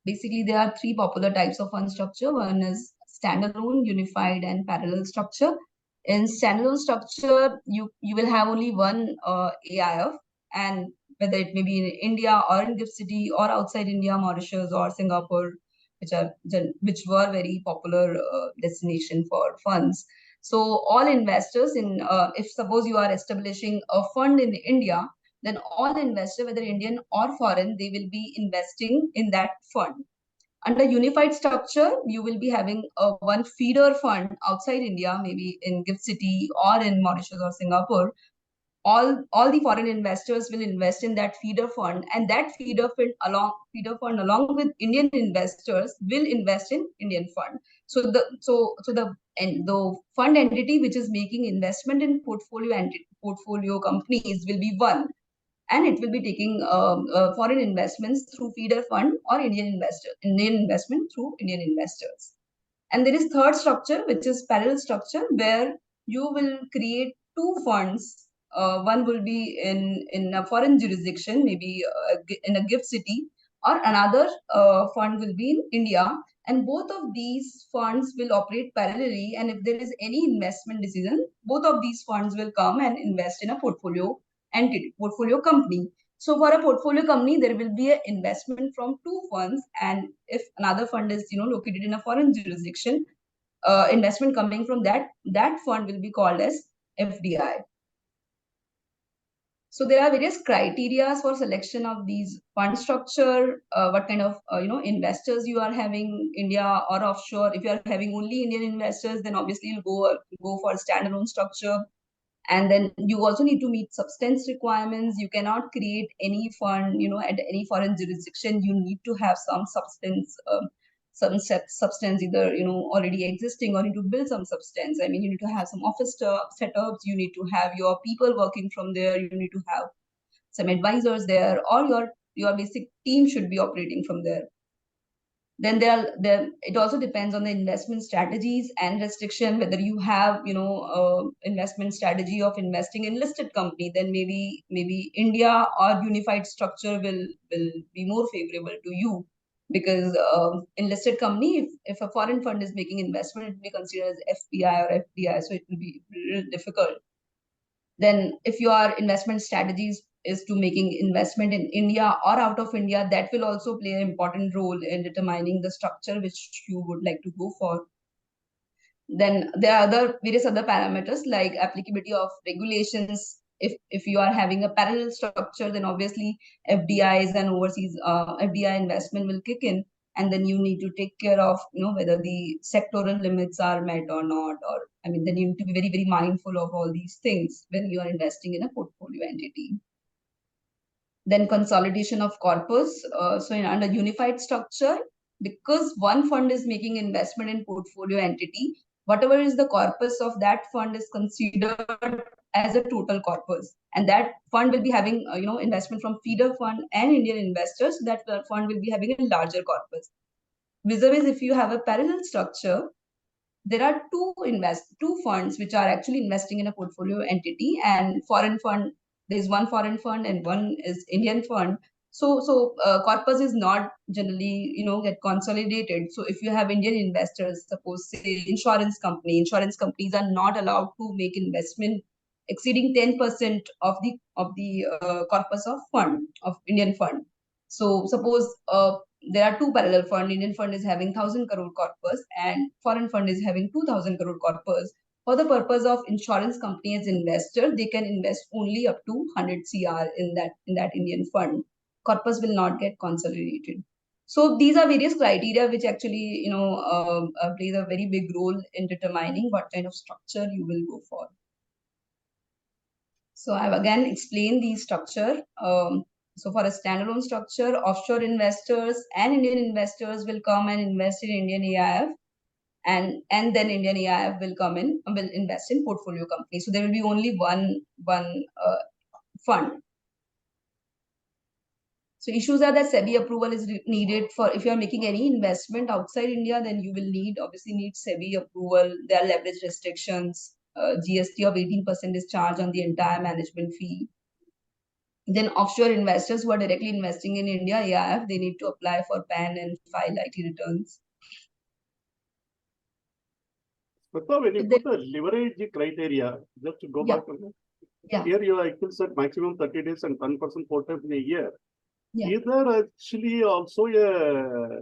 Speaker 2: basically there are three popular types of fund structure. One is standalone, unified, and parallel structure. In standalone structure, you will have only one AIF, and whether it may be in India or in GIFT City or outside India, Mauritius or Singapore, which were very popular destination for funds. So all investors in, if suppose you are establishing a fund in India, then all investors, whether Indian or foreign, they will be investing in that fund. Under unified structure, you will be having one feeder fund outside India, maybe in GIFT City or in Mauritius or Singapore. All the foreign investors will invest in that feeder fund, and that feeder fund along with Indian investors will invest in Indian fund. So the fund entity which is making investment in portfolio companies will be one, and it will be taking foreign investments through feeder fund or Indian investment through Indian investors. And there is third structure, which is parallel structure, where you will create two funds. One will be in a foreign jurisdiction, maybe in a GIFT City, or another fund will be in India. And both of these funds will operate parallelly. And if there is any investment decision, both of these funds will come and invest in a portfolio entity, portfolio company. So for a portfolio company, there will be an investment from two funds, and if another fund is located in a foreign jurisdiction, investment coming from that fund will be called as FDI. So there are various criteria for selection of these fund structure, what kind of investors you are having, India or offshore. If you are having only Indian investors, then obviously you'll go for a standalone structure. And then you also need to meet substance requirements. You cannot create any fund, at any foreign jurisdiction. You need to have some substance, either already existing, or need to build some substance. I mean, you need to have some office setups. You need to have your people working from there. You need to have some advisors there, or your basic team should be operating from there. Then it also depends on the investment strategies and restriction, whether you have investment strategy of investing in listed company, then maybe India or unified structure will be more favorable to you, because in listed company, if a foreign fund is making investment, it will be considered as FPI or FDI, so it will be real difficult. Then if your investment strategies is to making investment in India or out of India, that will also play an important role in determining the structure which you would like to go for. Then there are various other parameters like applicability of regulations. If you are having a parallel structure, then obviously FDIs and overseas FDI investment will kick in, and then you need to take care of whether the sectoral limits are met or not, or then you need to be very, very mindful of all these things when you are investing in a portfolio entity. Then consolidation of corpus. So under unified structure, because one fund is making investment in portfolio entity, whatever is the corpus of that fund is considered as a total corpus, and that fund will be having investment from feeder fund and Indian investors. That fund will be having a larger corpus. Vis-a-vis, if you have a parallel structure, there are two funds which are actually investing in a portfolio entity, and foreign fund, there's one foreign fund and one is Indian fund. So corpus is not generally get consolidated. So if you have Indian investors, suppose say insurance companies are not allowed to make investment exceeding 10% of the corpus of Indian fund. So suppose there are two parallel fund. Indian fund is having 1,000 crore corpus and foreign fund is having 2,000 crore corpus. For the purpose of insurance company as investor, they can invest only up to 100 CR in that Indian fund. Corpus will not get consolidated. So these are various criteria which actually plays a very big role in determining what kind of structure you will go for. So I've again explained the structure. So for a standalone structure, offshore investors and Indian investors will come and invest in Indian AIF, and then Indian AIF will invest in portfolio companies. So there will be only one fund. So issues are that SEBI approval is needed for, if you are making any investment outside India, then you will obviously need SEBI approval. There are leverage restrictions. GST of 18% is charged on the entire management fee. Then offshore investors who are directly investing in India AIF, they need to apply for PAN and file IT returns.
Speaker 3: But when you put the leverage criteria, just to go back to that, here you actually said maximum 30 days and 10% 4 times in a year. Is there actually also a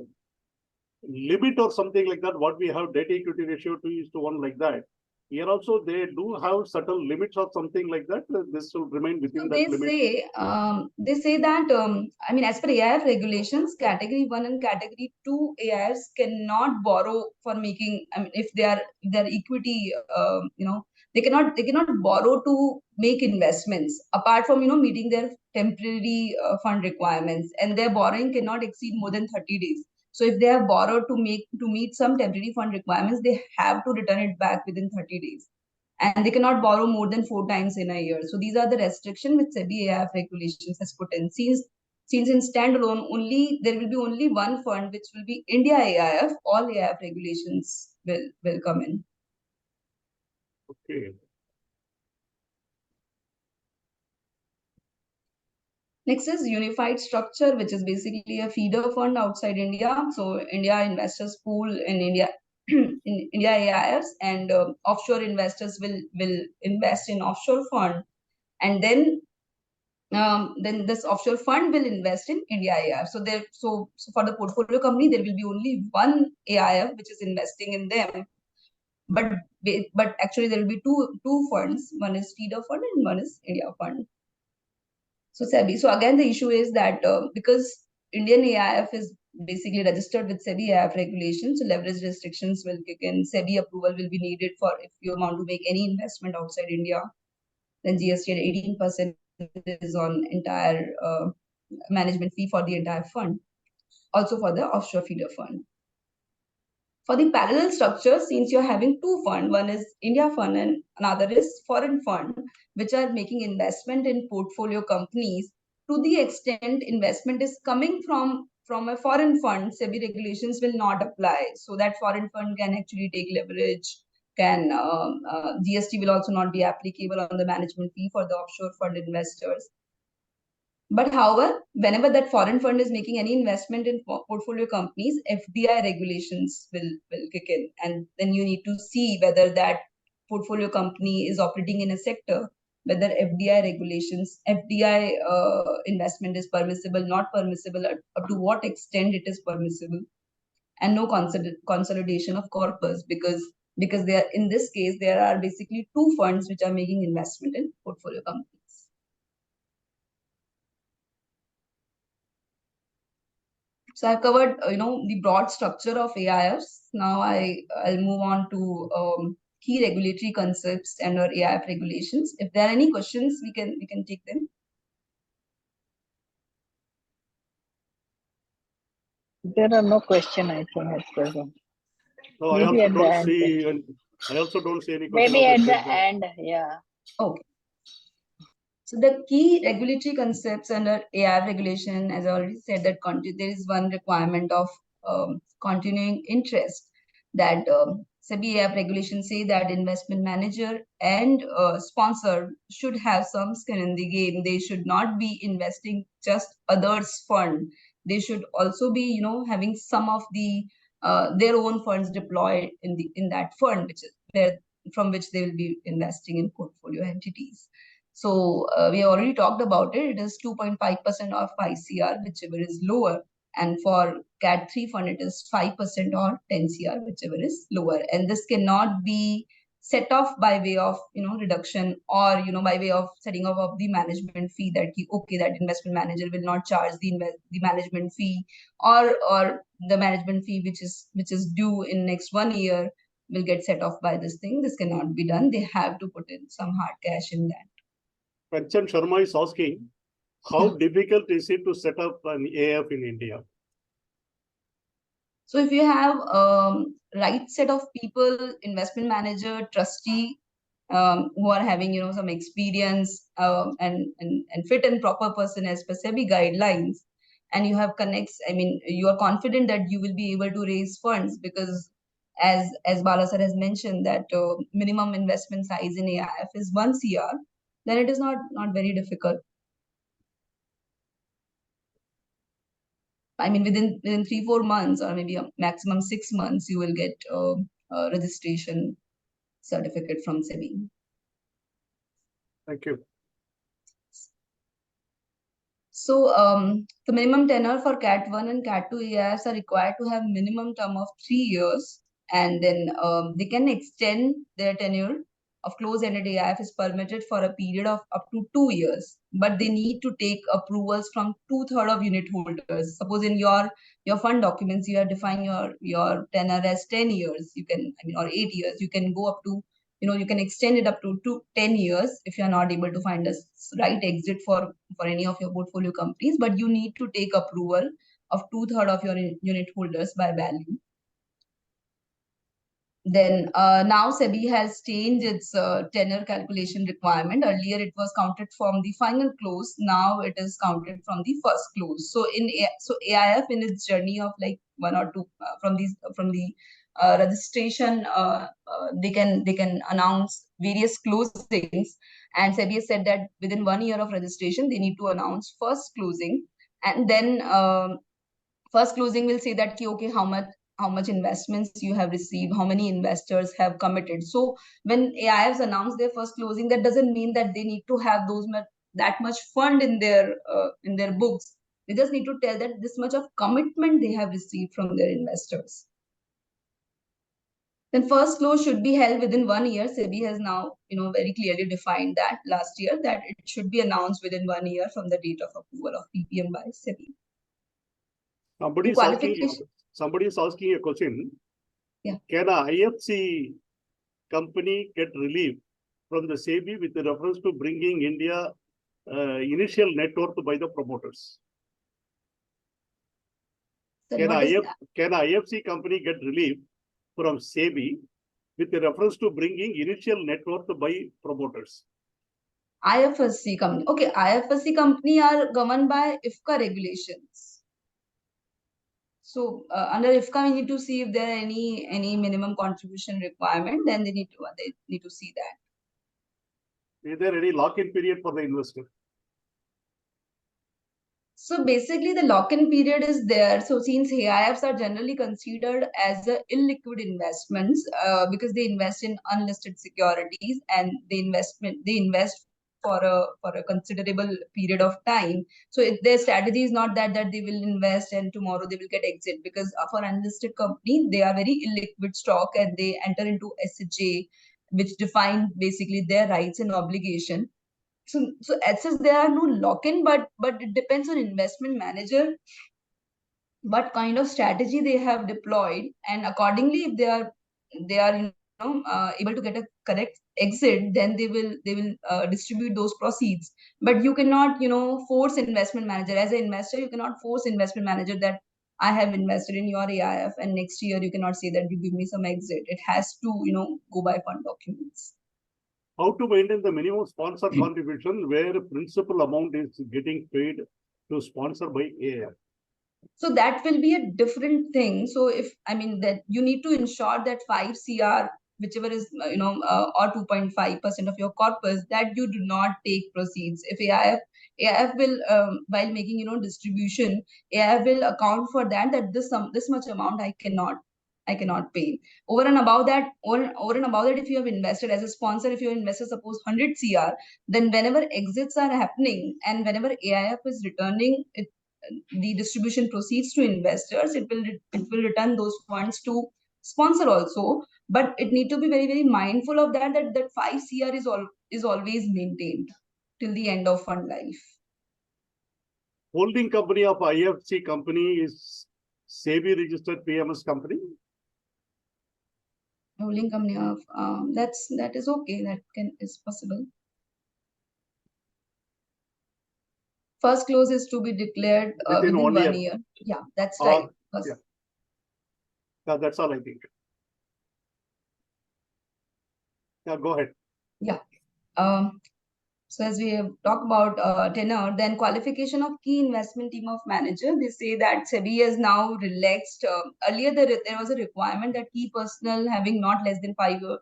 Speaker 3: limit or something like that? What we have debt equity ratio 2:1 like that. Here also they do have certain limits or something like that. This will remain within that limit.
Speaker 2: They say that I mean, as per AIF regulations, category 1 and category 2 AIFs cannot borrow for making. I mean, if they are equity, they cannot borrow to make investments apart from meeting their temporary fund requirements, and their borrowing cannot exceed more than 30 days. So if they have borrowed to meet some temporary fund requirements, they have to return it back within 30 days. And they cannot borrow more than 4 times in a year. So these are the restrictions which SEBI AIF regulations has put in. Since in standalone, there will be only one fund, which will be India AIF, all AIF regulations will come in.
Speaker 3: Okay.
Speaker 2: Next is unified structure, which is basically a feeder fund outside India. So India investors pool in India in India AIFs, and offshore investors will invest in offshore fund, and then this offshore fund will invest in India AIF. So for the portfolio company, there will be only one AIF which is investing in them, but actually there will be two funds. One is feeder fund and one is India fund. So SEBI. So again, the issue is that because Indian AIF is basically registered with SEBI AIF regulations, so leverage restrictions will kick in. SEBI approval will be needed for if you want to make any investment outside India. Then GST at 18% is on entire management fee for the entire fund. Also for the offshore feeder fund. For the parallel structure, since you're having two funds, one is India fund and another is foreign fund, which are making investment in portfolio companies, to the extent investment is coming from a foreign fund, SEBI regulations will not apply. So that foreign fund can actually take leverage, GST will also not be applicable on the management fee for the offshore fund investors. But however, whenever that foreign fund is making any investment in portfolio companies, FDI regulations will kick in. And then you need to see whether that portfolio company is operating in a sector, whether FDI investment is permissible, not permissible, up to what extent it is permissible. And no consolidation of corpus, because in this case, there are basically two funds which are making investment in portfolio companies. So I've covered, the broad structure of AIFs. Now I'll move on to key regulatory concepts and our AIF regulations. If there are any questions, we can take them.
Speaker 1: There are no questions, I think, at present.
Speaker 3: No, I also don't see any questions.
Speaker 1: Maybe at the end, yeah.
Speaker 2: Okay. So the key regulatory concepts under AIF regulation, as I already said, that there is one requirement of continuing interest, that SEBI AIF regulations say that investment manager and sponsor should have some skin in the game. They should not be investing just others' fund. They should also be, having some of the their own funds deployed in that fund, from which they will be investing in portfolio entities. So we have already talked about it. It is 2.5% of ICR, whichever is lower. And for CAT 3 fund, it is 5% or 10 CR, whichever is lower. And this cannot be set off by way of, reduction, or, by way of setting off of the management fee, that that investment manager will not charge the management fee, or the management fee which is due in next 1 year will get set off by this thing. This cannot be done. They have to put in some hard cash in that.
Speaker 3: Kanchan Sharma is asking, How difficult is it to set up an AIF in India?
Speaker 2: So if you have right set of people, investment manager, trustee, who are having some experience, and fit and proper person as per SEBI guidelines, and you have connects, you are confident that you will be able to raise funds, because as Bala sir has mentioned that minimum investment size in AIF is 1 CR, then it is not very difficult. Within 3-4 months, or maybe a maximum 6 months, you will get a registration certificate from SEBI.
Speaker 3: Thank you.
Speaker 2: So the minimum tenure for Cat 1 and Cat 2 AIFs are required to have minimum term of 3 years, and then they can extend their tenure of closed-ended AIF is permitted for a period of up to 2 years, but they need to take approvals from 2/3 of unit holders. Suppose in your fund documents, you are defining your tenure as 10 years, you can, or 8 years, you can go up to, you can extend it up to 10 years if you are not able to find a right exit for any of your portfolio companies, but you need to take approval of 2/3 of your unit holders by value. Then now SEBI has changed its tenure calculation requirement. Earlier it was counted from the final close. Now it is counted from the first close. So AIF in its journey of like 1 or 2 from the registration, they can announce various closings, and SEBI has said that within 1 year of registration they need to announce first closing, and then first closing will say that okay, how much investments you have received, how many investors have committed. So when AIFs announce their first closing, that doesn't mean that they need to have that much fund in their books. They just need to tell that this much of commitment they have received from their investors. Then first close should be held within 1 year. SEBI has now very clearly defined that last year, that it should be announced within 1 year from the date of approval of PPM by SEBI.
Speaker 3: Somebody is asking a question.
Speaker 2: Yeah.
Speaker 3: Can a IFC company get relief from the SEBI with reference to bringing India initial net worth by the promoters? Can a IFC company get relief from SEBI with reference to bringing initial net worth by promoters?
Speaker 2: IFSC company. Okay, IFSC company are governed by IFCA regulations. So under IFCA, we need to see if there are any minimum contribution requirement. Then they need to see that.
Speaker 3: Is there any lock-in period for the investor?
Speaker 2: So basically, the lock-in period is there. So since AIFs are generally considered as illiquid investments, because they invest in unlisted securities, and they invest for a considerable period of time. So their strategy is not that they will invest and tomorrow they will get exit, because for unlisted company, they are very illiquid stock, and they enter into SHA, which define basically their rights and obligation. So as such, there are no lock-in, but it depends on investment manager what kind of strategy they have deployed, and accordingly, if they are able to get a correct exit, then they will distribute those proceeds. But you cannot force investment manager. As an investor, you cannot force investment manager that I have invested in your AIF, and next year you cannot say that you give me some exit. It has to go by fund documents.
Speaker 3: How to maintain the minimum sponsor contribution where principal amount is getting paid to sponsor by AIF?
Speaker 2: So that will be a different thing. So that you need to ensure that 5 CR, whichever is or 2.5% of your corpus, that you do not take proceeds. If AIF will while making distribution, AIF will account for that this much amount I cannot pay. Over and above that, if you have invested as a sponsor, if you invested suppose 100 CR, then whenever exits are happening and whenever AIF is returning the distribution proceeds to investors, it will return those funds to sponsor also. But it need to be very, very mindful of that 5 CR is always maintained till the end of fund life.
Speaker 3: Holding company of IFC company is SEBI registered PMS company?
Speaker 2: Holding company of that is okay. That is possible. First close is to be declared
Speaker 3: Within
Speaker 2: within
Speaker 3: 1
Speaker 2: 1
Speaker 3: year.
Speaker 2: year. Yeah, that's
Speaker 3: Or-
Speaker 2: right. First.
Speaker 3: Yeah, that's all I think. Yeah, go ahead.
Speaker 2: Yeah. So as we have talked about tenure, then qualification of key investment team of manager, they say that SEBI has now relaxed. Earlier, there was a requirement that key personnel having not less than 5 years,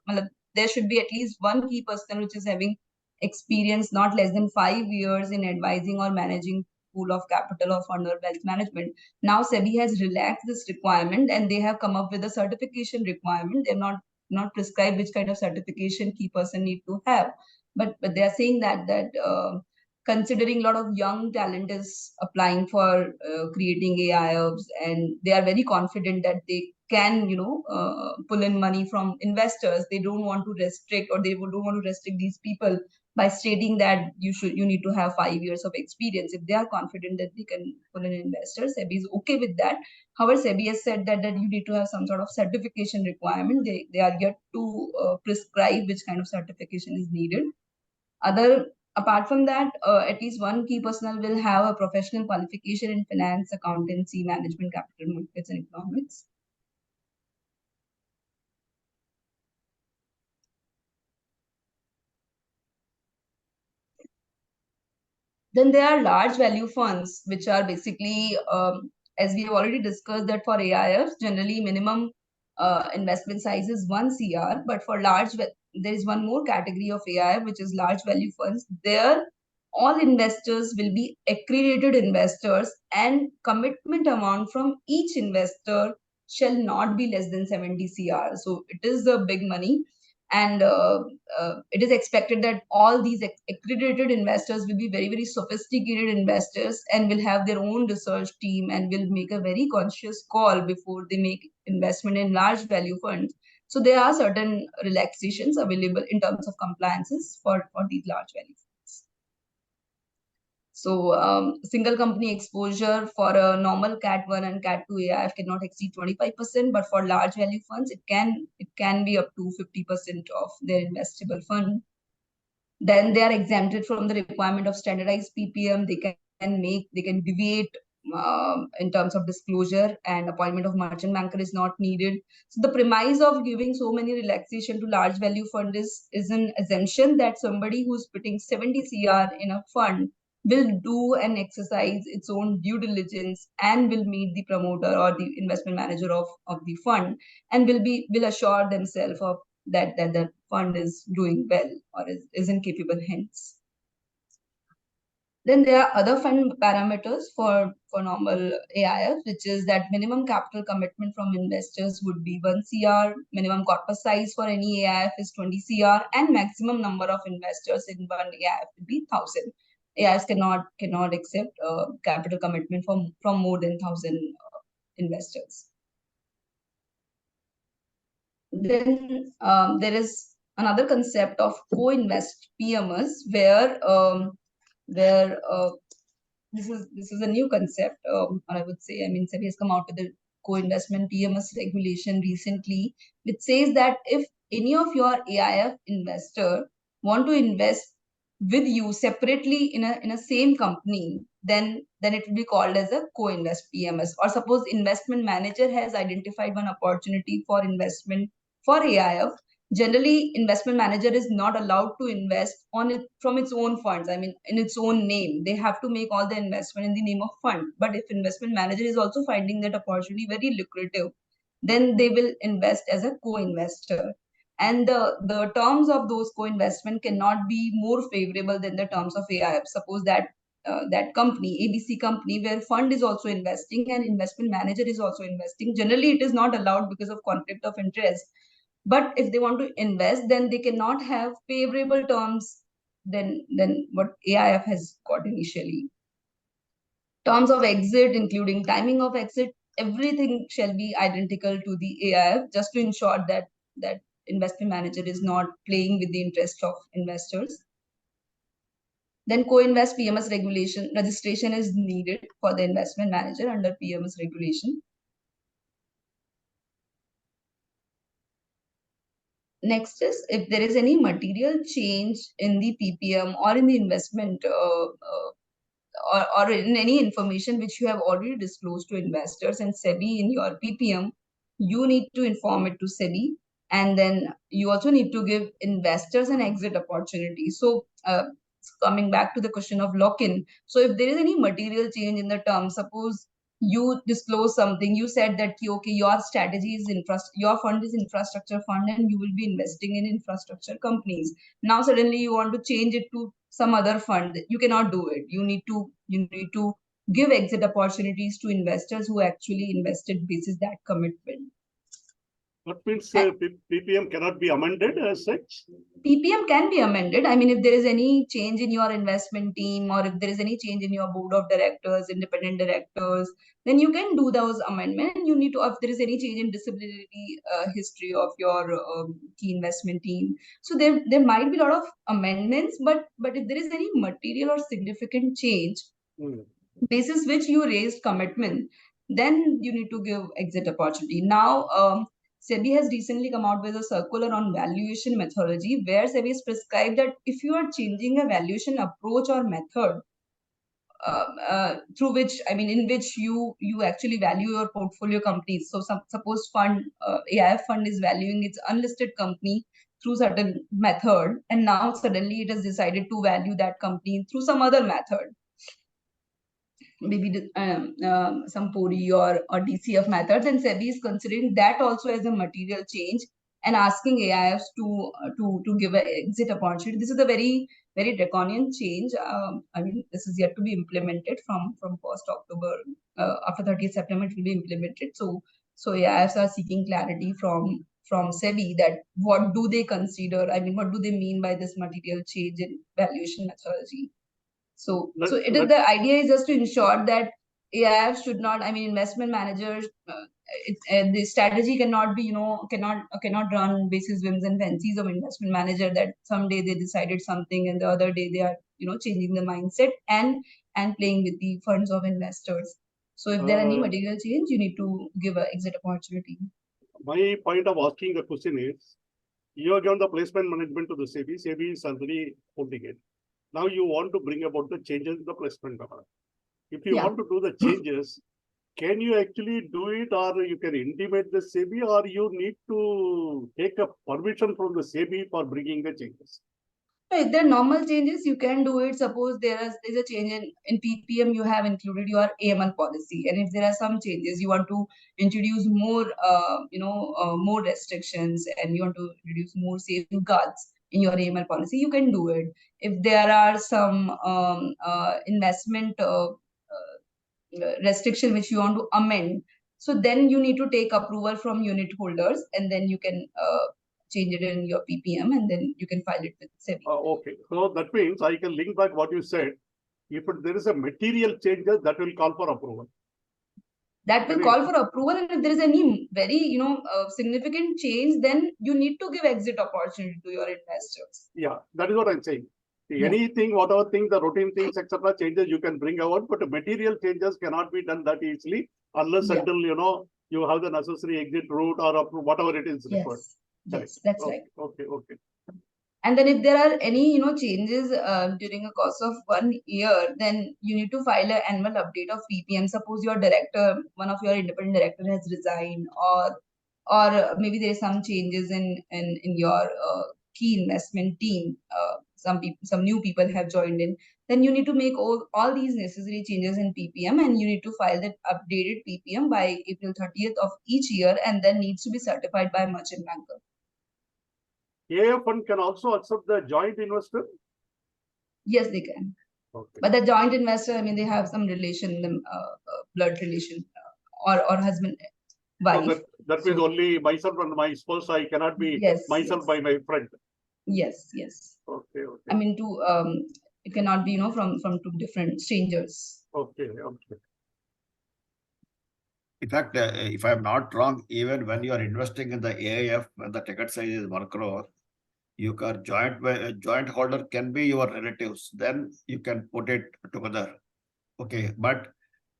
Speaker 2: there should be at least one key personnel which is having experience not less than 5 years in advising or managing pool of capital or fund or wealth management. Now SEBI has relaxed this requirement and they have come up with a certification requirement. They're not prescribed which kind of certification key person need to have. But they are saying that considering a lot of young talent is applying for creating AI hubs, and they are very confident that they can pull in money from investors. They don't want to restrict, or they don't want to restrict these people by stating that you need to have 5 years of experience. If they are confident that they can pull in investors, SEBI is okay with that. However, SEBI has said that you need to have some sort of certification requirement. They are yet to prescribe which kind of certification is needed. Apart from that, at least one key personnel will have a professional qualification in finance, accountancy, management, capital markets, and economics. Then there are large value funds, which are basically, as we have already discussed, that for AIFs, generally minimum investment size is 1 CR, but for there is one more category of AIF, which is large value funds. There, all investors will be accredited investors, and commitment amount from each investor shall not be less than 70 CR. So it is the big money. And it is expected that all these accredited investors will be very, very sophisticated investors and will have their own research team and will make a very conscious call before they make investment in large value funds. So there are certain relaxations available in terms of compliances for these large value funds. So single company exposure for a normal Cat 1 and Cat 2 AIF cannot exceed 25%, but for large value funds, it can be up to 50% of their investable fund. Then they are exempted from the requirement of standardized PPM. They can deviate in terms of disclosure, and appointment of merchant banker is not needed. So the premise of giving so many relaxation to large value fund is an assumption that somebody who's putting 70 CR in a fund will do and exercise its own due diligence and will meet the promoter or the investment manager of the fund, and will assure themselves of that the fund is doing well or is in capable hands. Then there are other fund parameters for normal AIF, which is that minimum capital commitment from investors would be 1 CR, minimum corpus size for any AIF is 20 CR, and maximum number of investors in one AIF would be 1,000. AIFs cannot accept capital commitment from more than 1,000 investors. Then there is another concept of co-invest PMS, where this is a new concept. I would say, SEBI has come out with a co-investment PMS regulation recently, which says that if any of your AIF investor want to invest with you separately in a same company, then it will be called as a co-invest PMS. Or suppose investment manager has identified one opportunity for investment for AIF. Generally, investment manager is not allowed to invest from its own funds. In its own name, they have to make all the investment in the name of fund. But if investment manager is also finding that opportunity very lucrative, then they will invest as a co-investor. And the terms of those co-investment cannot be more favorable than the terms of AIF. Suppose that that company, ABC company, where fund is also investing and investment manager is also investing. Generally, it is not allowed because of conflict of interest. But if they want to invest, then they cannot have favorable terms than what AIF has got initially. Terms of exit, including timing of exit, everything shall be identical to the AIF, just to ensure that investment manager is not playing with the interest of investors. Then co-invest PMS registration is needed for the investment manager under PMS regulation. Next is, if there is any material change in the PPM or in the investment or in any information which you have already disclosed to investors and SEBI in your PPM, you need to inform it to SEBI. And then you also need to give investors an exit opportunity. So coming back to the question of lock-in, so if there is any material change in the term, suppose you disclose something, you said that okay, your strategy is your fund is infrastructure fund and you will be investing in infrastructure companies. Now suddenly you want to change it to some other fund, you cannot do it. You need to give exit opportunities to investors who actually invested basis that commitment.
Speaker 3: That means PPM cannot be amended as such?
Speaker 2: PPM can be amended. I mean, if there is any change in your investment team or if there is any change in your board of directors, independent directors, then you can do those amendments. You need to, if there is any change in disability history of your key investment team. So there might be a lot of amendments, but if there is any material or significant change, basis which you raised commitment, then you need to give exit opportunity. Now, SEBI has recently come out with a circular on valuation methodology where SEBI has prescribed that if you are changing a valuation approach or method through which, I mean, in which you actually value your portfolio companies. So suppose fund, AIF fund is valuing its unlisted company through certain method, and now suddenly it has decided to value that company through some other method. Maybe some PORI or DCF methods, and SEBI is considering that also as a material change and asking AIFs to give an exit opportunity. This is a very, very draconian change. I mean, this is yet to be implemented from 1st October. After 30th September, it will be implemented. So AIFs are seeking clarity from SEBI that what do they consider? I mean, what do they mean by this material change in valuation methodology? So the idea is just to ensure that AIF should not, I mean, investment managers, the strategy cannot be, cannot run basis whims and fancies of investment manager that someday they decided something and the other day they are, changing the mindset and playing with the funds of investors. So if there are any material change, you need to give an exit opportunity.
Speaker 3: My point of asking the question is, you have given the placement management to the SEBI. SEBI is already holding it. Now you want to bring about the changes in the placement method. If you want to do the changes, can you actually do it, or you can intimate the SEBI, or you need to take a permission from the SEBI for bringing the changes?
Speaker 2: If there are normal changes, you can do it. Suppose there is a change in PPM, you have included your AML policy, and if there are some changes, you want to introduce more, more restrictions, and you want to introduce more safeguards in your AML policy, you can do it. If there are some investment restriction which you want to amend, so then you need to take approval from unit holders, and then you can change it in your PPM, and then you can file it with SEBI.
Speaker 3: Okay, so that means I can link back what you said. If there is a material changes, that will call for approval.
Speaker 2: That will call for approval, and if there is any very significant change, then you need to give exit opportunity to your investors.
Speaker 3: Yeah, that is what I'm saying. Anything, whatever things, the routine things, etc., changes you can bring out, but material changes cannot be done that easily unless until you have the necessary exit route or whatever it is required.
Speaker 2: Yes, that's right.
Speaker 3: Okay.
Speaker 2: And then if there are any changes during a course of 1 year, then you need to file an annual update of PPM. Suppose your director, one of your independent director has resigned, or maybe there is some changes in your key investment team. Some new people have joined in. Then you need to make all these necessary changes in PPM, and you need to file that updated PPM by April 30th of each year, and then needs to be certified by merchant banker.
Speaker 3: AIF fund can also accept the joint investor?
Speaker 2: Yes, they can.
Speaker 3: Okay.
Speaker 2: But the joint investor, I mean, they have some relation, blood relation, or husband, wife.
Speaker 3: So that means only myself and my spouse. I cannot be myself by my friend.
Speaker 2: Yes.
Speaker 3: Okay.
Speaker 2: I mean, it cannot be, from two different strangers.
Speaker 3: Okay.
Speaker 4: In fact, if I'm not wrong, even when you are investing in the AIF, when the ticket size is 1 crore, you can joint holder can be your relatives. Then you can put it together. Okay, but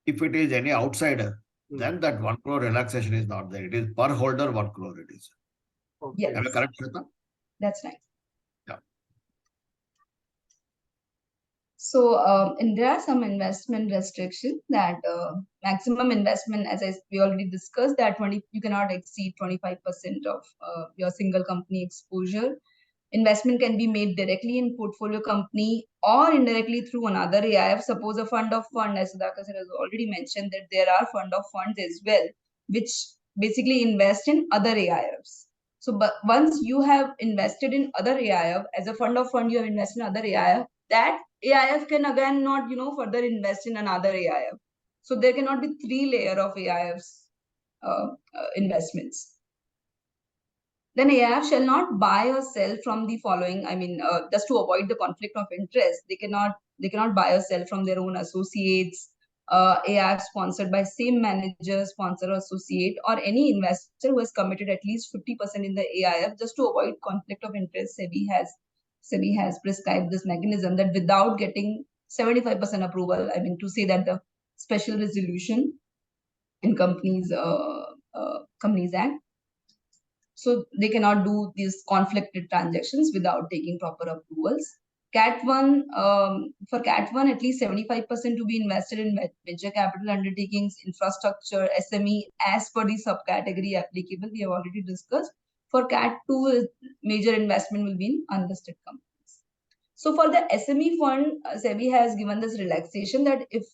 Speaker 4: if it is any outsider, then that 1 crore relaxation is not there. It is per holder 1 crore. It is.
Speaker 3: Okay.
Speaker 2: Yes.
Speaker 4: Am I correct, Shweta?
Speaker 2: That's right.
Speaker 4: Yeah.
Speaker 2: So, and there are some investment restrictions that maximum investment, as we already discussed, that you cannot exceed 25% of your single company exposure. Investment can be made directly in portfolio company or indirectly through another AIF. Suppose a fund of fund, as Sudhakar sir has already mentioned, that there are fund of funds as well, which basically invest in other AIFs. So, but once you have invested in other AIF, as a fund of fund, you have invested in other AIF, that AIF can again not, further invest in another AIF. So there cannot be 3 layers of AIFs investments. Then AIF shall not buy or sell from the following. I mean, just to avoid the conflict of interest, they cannot buy or sell from their own associates, AIF sponsored by same manager, sponsor, or associate, or any investor who has committed at least 50% in the AIF. Just to avoid conflict of interest, SEBI has prescribed this mechanism that without getting 75% approval, I mean, to say that the special resolution in Companies Act, so they cannot do these conflicted transactions without taking proper approvals. For Cat 1, at least 75% to be invested in venture capital undertakings, infrastructure, SME, as per the subcategory applicable. We have already discussed. For Cat 2, major investment will be in unlisted companies. So for the SME fund, SEBI has given this relaxation that if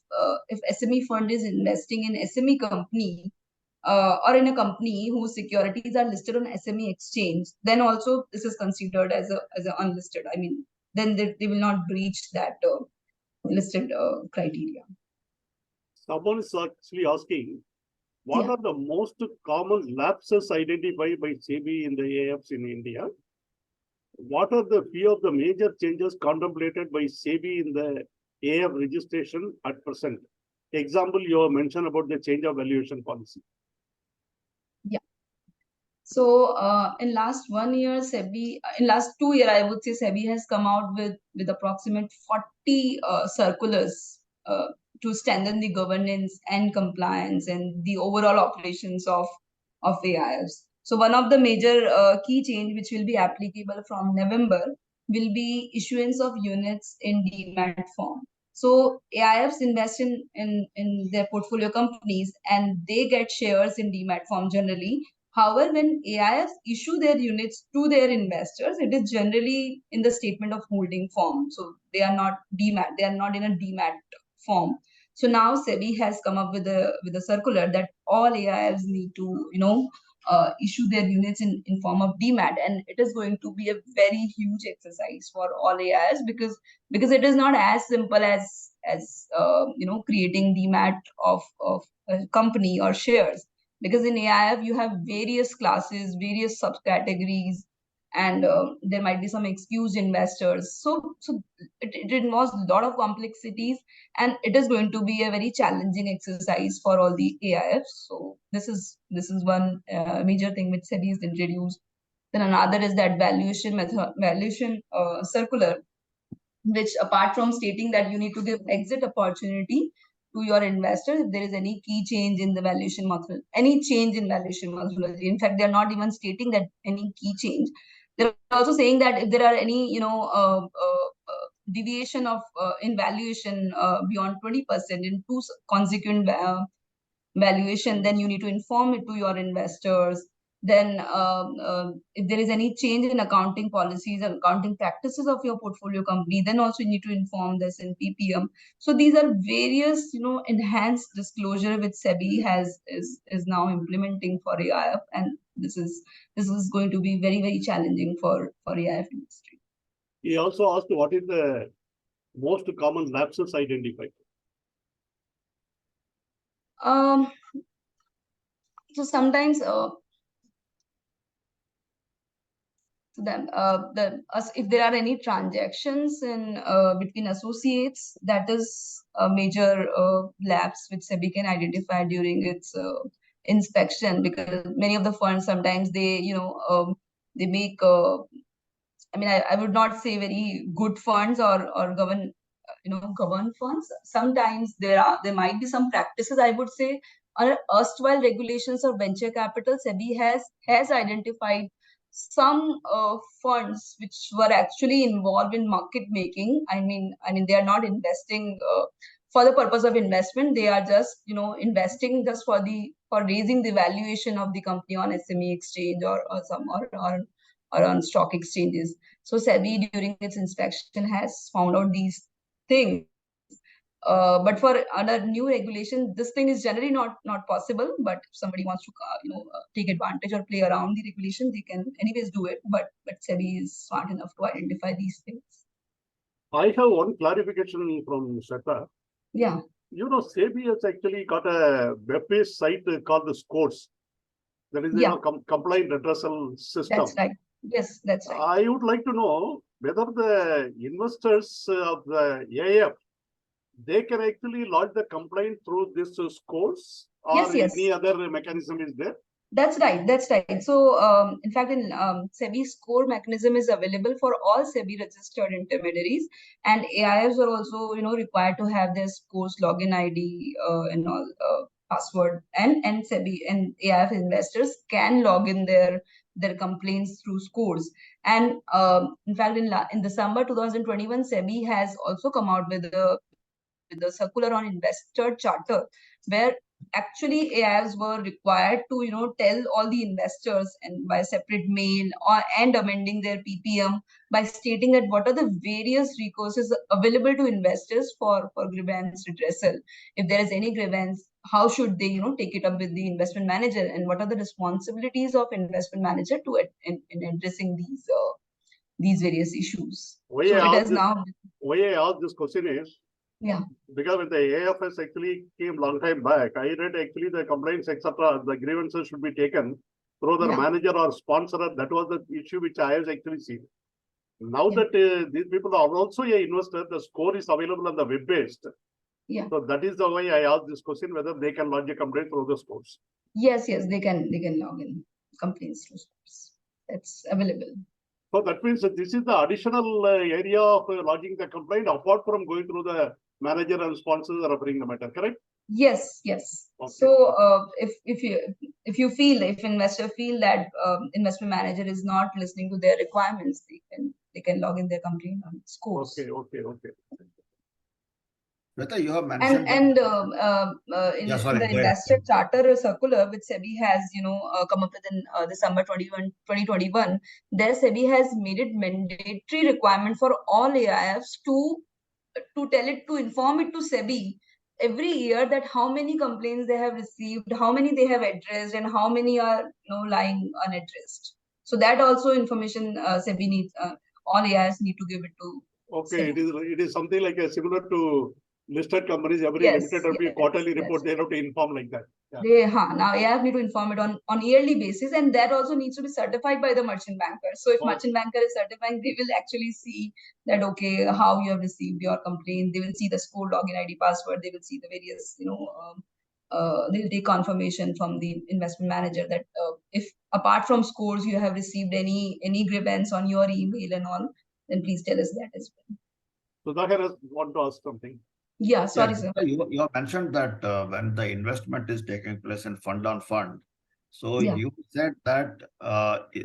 Speaker 2: SME fund is investing in SME company, or in a company whose securities are listed on SME exchange, then also this is considered as a unlisted. I mean, then they will not breach that listed criteria.
Speaker 3: Someone is actually asking, what are the most common lapses identified by SEBI in the AIFs in India? What are the few of the major changes contemplated by SEBI in the AIF registration at present? Example, you have mentioned about the change of valuation policy.
Speaker 2: Yeah. So in last 1 year, SEBI, in last 2 years, I would say SEBI has come out with approximate 40 circulars to strengthen the governance and compliance and the overall operations of AIFs. So one of the major key change which will be applicable from November will be issuance of units in demat form. So AIFs invest in their portfolio companies and they get shares in demat form generally. However, when AIFs issue their units to their investors, it is generally in the statement of holding form. So they are not demat, they are not in a demat form. So now SEBI has come up with a circular that all AIFs need to, issue their units in form of demat, and it is going to be a very huge exercise for all AIFs because it is not as simple as creating demat of a company or shares. Because in AIF you have various classes, various subcategories, and there might be some excused investors. So it involves a lot of complexities, and it is going to be a very challenging exercise for all the AIFs. So this is one major thing which SEBI has introduced. Then another is that valuation circular, which apart from stating that you need to give exit opportunity to your investors if there is any key change in the valuation methodology, any change in valuation methodology. In fact, they are not even stating that any key change. They're also saying that if there are any, deviation of in valuation beyond 20% in 2 consequent valuation, then you need to inform it to your investors. Then if there is any change in accounting policies and accounting practices of your portfolio company, then also you need to inform this in PPM. So these are various, enhanced disclosure which SEBI is now implementing for AIF, and this is going to be very, very challenging for AIF industry.
Speaker 3: He also asked what is the most common lapses identified.
Speaker 2: So sometimes if there are any transactions in between associates, that is a major lapse which SEBI can identify during its inspection, because many of the funds sometimes they they make I would not say very good funds or govern funds. Sometimes there might be some practices, I would say, under erstwhile regulations of venture capital. SEBI has identified some funds which were actually involved in market making. I mean, they are not investing for the purpose of investment. They are just, investing just for raising the valuation of the company on SME exchange or on stock exchanges. So SEBI during its inspection has found out these things. But for under new regulation, this thing is generally not possible. But if somebody wants to, take advantage or play around the regulation, they can anyways do it. But SEBI is smart enough to identify these things.
Speaker 3: I have one clarification from Shweta.
Speaker 2: Yeah.
Speaker 3: SEBI has actually got a web-based site called the Scores. That is, compliant redressal system.
Speaker 2: That's right. Yes, that's right.
Speaker 3: I would like to know whether the investors of the AIF, they can actually lodge the complaint through this Scores, or any other mechanism is there? That's right.
Speaker 2: So, in fact, in SEBI Score mechanism is available for all SEBI registered intermediaries, and AIFs are also, required to have their Scores login ID and all password, and SEBI and AIF investors can log in their complaints through Scores. And in fact, in December 2021, SEBI has also come out with the circular on investor charter, where actually AIFs were required to, tell all the investors and by separate mail and amending their PPM by stating that what are the various recourses available to investors for grievance redressal. If there is any grievance, how should they, take it up with the investment manager, and what are the responsibilities of investment manager in addressing these various issues.
Speaker 3: Why I asked this question is, because when the AFS actually came long time back, I read actually the complaints, etc., the grievances should be taken through the manager or sponsor. That was the issue which I have actually seen. Now that these people are also an investor, the Score is available on the web-based.
Speaker 2: Yeah.
Speaker 3: So that is the way I asked this question, whether they can lodge a complaint through the Scores.
Speaker 2: Yes, they can log in complaints through Scores. That's available.
Speaker 3: So that means that this is the additional area of lodging the complaint apart from going through the manager and sponsors referring the matter, correct?
Speaker 2: Yes. Okay. So if investor feel that investment manager is not listening to their requirements, they can log in their complaint on Scores.
Speaker 3: Okay.
Speaker 4: Mehta, you have mentioned
Speaker 2: in the investor charter circular which SEBI has come up with in December 2021, there SEBI has made it mandatory requirement for all AIFs to inform it to SEBI every year that how many complaints they have received, how many they have addressed, and how many are lying unaddressed. So that also information SEBI needs, all AIFs need to give it to.
Speaker 3: Okay, SEBI. It is something like similar to listed companies. Every limited quarterly report, they have to inform like that.
Speaker 2: Now AIF need to inform it on yearly basis, and that also needs to be certified by the merchant banker. So if merchant banker is certifying, they will actually see that how you have received your complaint. They will see the Score login ID password. They will see the various they will take confirmation from the investment manager that if apart from Scores you have received any grievance on your email and all, then please tell us that as well.
Speaker 3: Sudhakar want to ask something.
Speaker 2: Yeah, sorry, sir.
Speaker 4: You have mentioned that when the investment is taking place in fund on fund, so you said that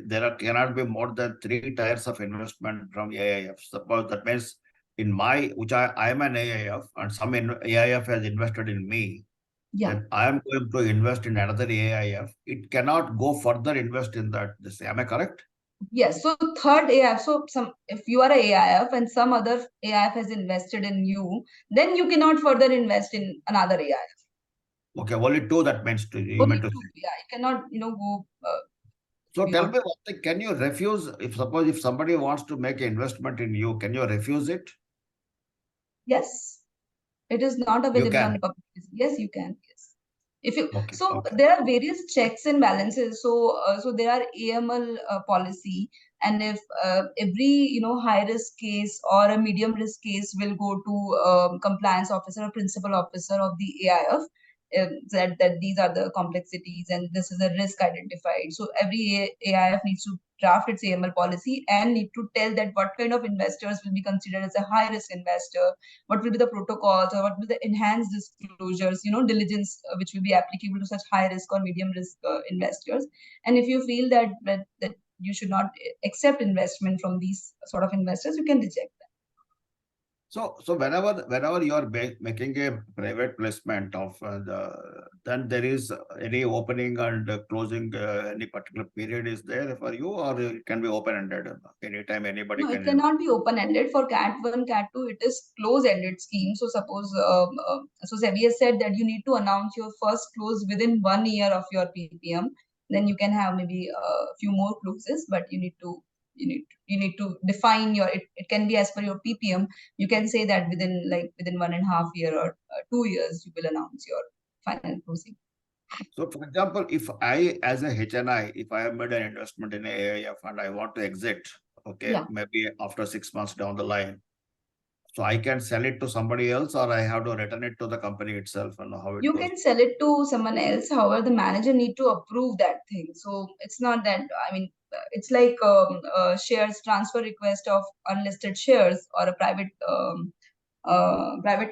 Speaker 4: there cannot be more than 3 tiers of investment from AIF. Suppose that means I am an AIF and some AIF has invested in me. Then I am going to invest in another AIF. It cannot go further invest in that. Am I correct?
Speaker 2: Yes. So third AIF. So if you are a AIF and some other AIF has invested in you, then you cannot further invest in another AIF.
Speaker 4: Okay, only 2. That means to you.
Speaker 2: Only 2. Yeah, you cannot go.
Speaker 4: So tell me one thing. Can you refuse if somebody wants to make an investment in you? Can you refuse it?
Speaker 2: Yes, it is not available on the public. Yes, you can. Yes. There are various checks and balances. So there are AML policy, and if every high risk case or a medium risk case will go to compliance officer or principal officer of the AIF, that these are the complexities and this is a risk identified. So every AIF needs to draft its AML policy and need to tell that what kind of investors will be considered as a high risk investor, what will be the protocols or what will be the enhanced disclosures, diligence which will be applicable to such high risk or medium risk investors. And if you feel that you should not accept investment from these sort of investors. You can reject them.
Speaker 4: So whenever you are making a private placement of then there is any opening and closing any particular period is there for you, or it can be open ended anytime anybody
Speaker 2: No,
Speaker 4: can.
Speaker 2: it cannot be open ended. For Cat 1, Cat 2, it is close ended scheme. So suppose so SEBI has said that you need to announce your first close within 1 year of your PPM. Then you can have maybe a few more closes, but you need to define your, it can be as per your PPM. You can say that within 1.5 years or 2 years you will announce your final closing.
Speaker 4: So for example, if I as a HNI, if I have made an investment in AIF and I want to exit, okay,
Speaker 2: Yeah.
Speaker 4: maybe after 6 months down the line, so I can sell it to somebody else, or I have to return it to the company itself, and how it
Speaker 2: You
Speaker 4: goes.
Speaker 2: can sell it to someone else. However, the manager need to approve that thing. So it's not that, I mean, it's like shares transfer request of unlisted shares or a private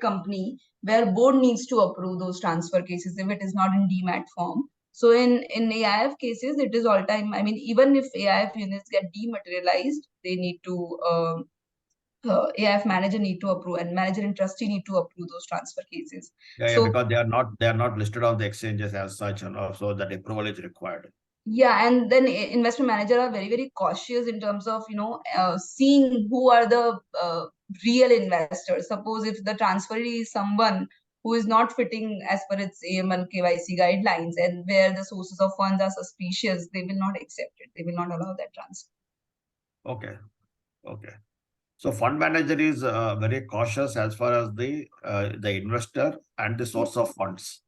Speaker 2: company where board needs to approve those transfer cases if it is not in demat form. So in AIF cases, it is all time. I mean, even if AIF units get dematerialized, they need to AIF manager need to approve, and manager and trustee need to approve those transfer cases.
Speaker 4: Yeah,
Speaker 2: So
Speaker 4: because they are not listed on the exchanges as such, so that approval is required.
Speaker 2: yeah, and then investment manager are very, very cautious in terms of seeing who are the real investors. Suppose if the transferee is someone who is not fitting as per its AML KYC guidelines, and where the sources of funds are suspicious, they will not accept it. They will not allow that transfer.
Speaker 4: Okay. So fund manager is very cautious as far as the investor and the source of funds.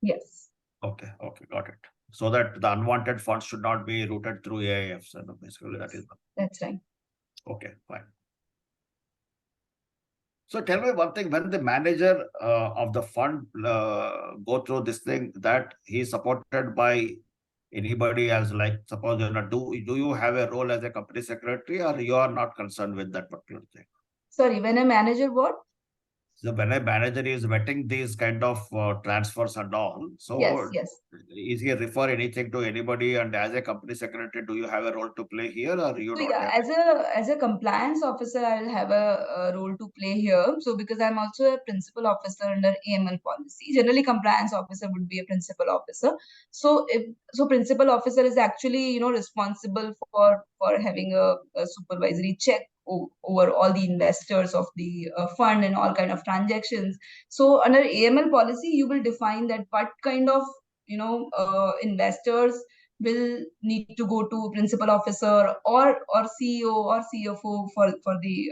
Speaker 2: Yes.
Speaker 4: Okay, got it. So that the unwanted funds should not be routed through AIFs. Basically,
Speaker 2: Yes,
Speaker 4: that is.
Speaker 2: that's right.
Speaker 4: Okay, fine. So tell me one thing: when the manager of the fund go through this thing, that he is supported by anybody else, like suppose do you have a role as a company secretary, or you are not concerned with that particular thing?
Speaker 2: Sorry, when a manager what?
Speaker 4: So when a manager is vetting these kind of transfers and all, so
Speaker 2: Yes.
Speaker 4: is he refer anything to anybody? And as a company secretary, do you have a role to play here, or you
Speaker 2: So
Speaker 4: don't
Speaker 2: yeah,
Speaker 4: have?
Speaker 2: as a compliance officer, I'll have a role to play here. So because I'm also a principal officer under AML policy, generally compliance officer would be a principal officer. So principal officer is actually responsible for having a supervisory check over all the investors of the fund and all kind of transactions. So under AML policy, you will define that what kind of investors will need to go to principal officer or CEO or CFO for the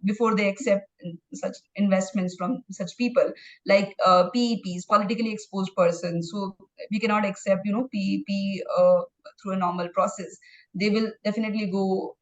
Speaker 2: before they accept such investments from such people, like PEPs, politically exposed persons. So we cannot accept PEP through a normal process. They will definitely go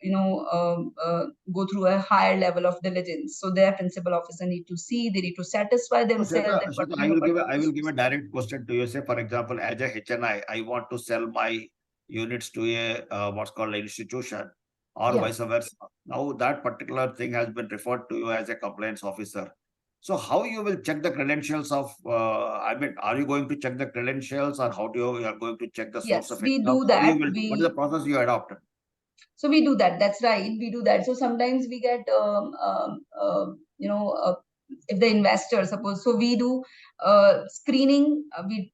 Speaker 2: go through a higher level of diligence. So their principal officer need to see, they need to satisfy themselves that what
Speaker 4: Shweta,
Speaker 2: kind of
Speaker 4: I will give a direct question to you. Say, for example, as a HNI, I want to sell my units to a what's called an institution, or
Speaker 2: Yeah.
Speaker 4: vice versa. Now that particular thing has been referred to you as a compliance officer. So how you will check the credentials of? I mean, are you going to check the credentials, or how do you are going to check the source
Speaker 2: Yes,
Speaker 4: of
Speaker 2: we
Speaker 4: income?
Speaker 2: do
Speaker 4: How you
Speaker 2: that.
Speaker 4: will? What is the process you adopt?
Speaker 2: So we do that. That's right. We do that. So sometimes we get, if the investor, suppose, so we do screening.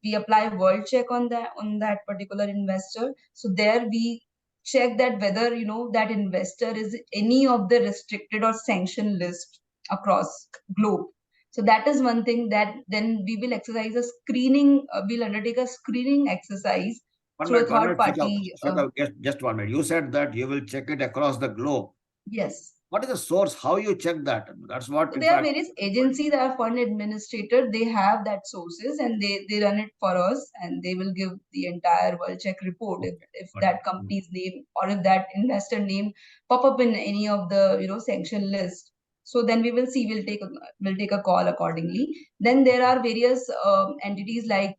Speaker 2: We apply world check on that particular investor. So there we check that whether that investor is any of the restricted or sanctioned list across globe. So that is one thing that then we will exercise a screening. We'll undertake a screening exercise through a
Speaker 4: One
Speaker 2: third
Speaker 4: minute,
Speaker 2: party.
Speaker 4: Shweta, just 1 minute. You said that you will check it across the globe.
Speaker 2: Yes.
Speaker 4: What is the source? How you check that? That's what,
Speaker 2: So
Speaker 4: in
Speaker 2: there are
Speaker 4: fact.
Speaker 2: various agencies that are fund administrator. They have that sources and they run it for us, and they will give the entire world check report if
Speaker 4: Got
Speaker 2: that
Speaker 4: it.
Speaker 2: company's name or if that investor name pop up in any of the sanction list. So then we will see. We'll take a call accordingly. Then there are various entities like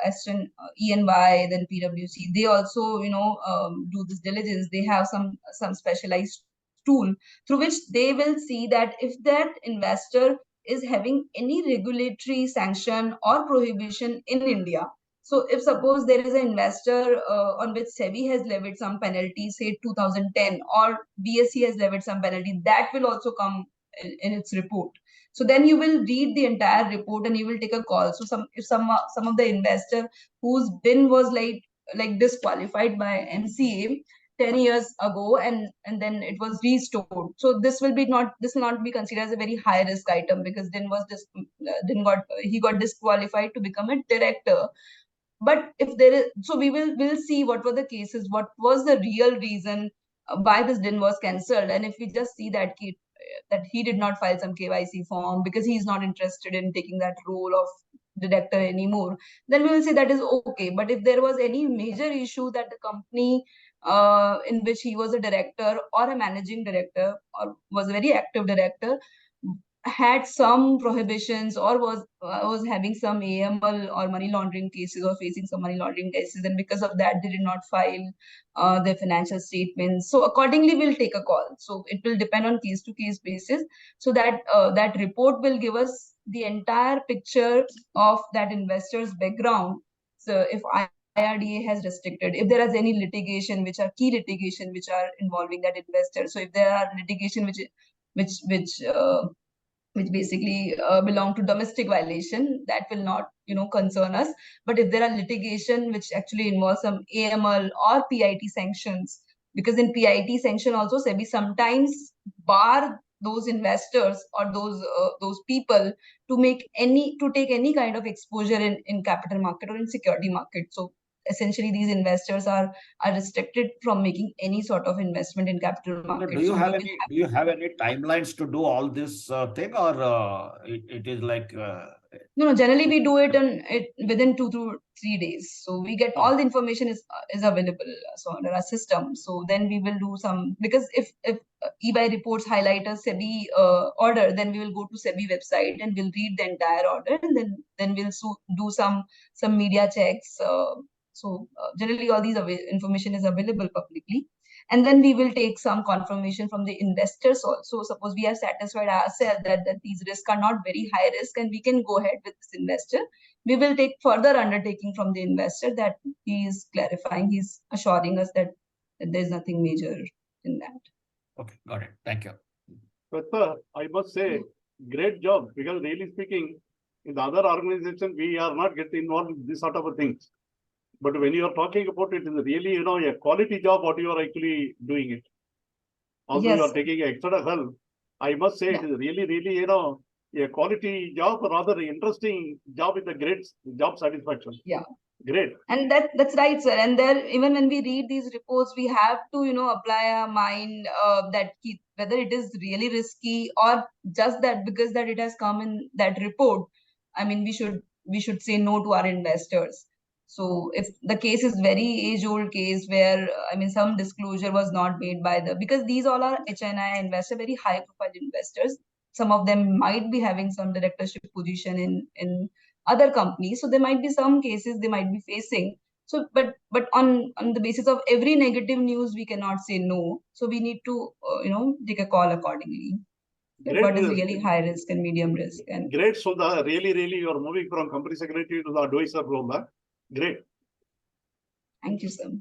Speaker 2: Aston, ENY, then PwC. They also do this diligence. They have some specialized tool through which they will see that if that investor is having any regulatory sanction or prohibition in India. So if suppose there is an investor on which SEBI has levied some penalty, say 2010, or BSE has levied some penalty, that will also come in its report. So then you will read the entire report and you will take a call. So if some of the investor whose bin was like disqualified by MCA 10 years ago, and then it was restored. So this will not be considered as a very high risk item, because he got disqualified to become a director. But if there is, so we'll see what were the cases, what was the real reason why this din was cancelled. And if we just see that he did not file some KYC form because he is not interested in taking that role of director anymore, then we will say that is okay. But if there was any major issue that the company in which he was a director or a managing director or was a very active director had some prohibitions, or was having some AML or money laundering cases, or facing some money laundering cases, and because of that they did not file their financial statements, so accordingly we'll take a call. So it will depend on case to case basis, so that that report will give us the entire picture of that investor's background. So if IRDA has restricted, if there is any litigation, which are key litigation which are involving that investor, so if there are litigation which basically belong to domestic violation, that will not concern us. But if there are litigation which actually involve some AML or PIT sanctions, because in PIT sanction also SEBI sometimes bar those investors or those people to take any kind of exposure in capital market or in security market. So essentially these investors are restricted from making any sort of investment in capital market.
Speaker 4: Do you have any timelines to do all this thing, or it is like
Speaker 2: No, generally we do it within 2 to 3 days. So we get all the information is available under our system. So then we will do some, because if eBay reports highlight a SEBI order, then we will go to SEBI website and we'll read the entire order, and then we'll do some media checks. Generally all these information is available publicly. And then we will take some confirmation from the investors also. Suppose we are satisfied ourselves that these risks are not very high risk and we can go ahead with this investor, we will take further undertaking from the investor that he is clarifying, he's assuring us that there's nothing major in that.
Speaker 4: Okay, got it. Thank you.
Speaker 3: But I must say, great job, because really speaking, in the other organization, we are not getting involved in this sort of things. But when you are talking about it, it's really, a quality job, what you are actually doing it. Also, you are taking extra help. I must say, it is really, really, a quality job, or rather interesting job with a great job satisfaction.
Speaker 2: Yeah.
Speaker 3: Great.
Speaker 2: And that's right, sir. And there, even when we read these reports, we have to, apply our mind that whether it is really risky or just that because that it has come in that report. I mean, we should say no to our investors. So if the case is very age-old case where, some disclosure was not made because these all are HNI investors, very high-profile investors. Some of them might be having some directorship position in other companies. So there might be some cases they might be facing. So, but on the basis of every negative news, we cannot say no. So we need to, take a call accordingly. What is really high risk and medium risk. And
Speaker 3: great, Sudha. Really, really, you are moving from company secretary to the advisor role. Great.
Speaker 2: Thank you, sir.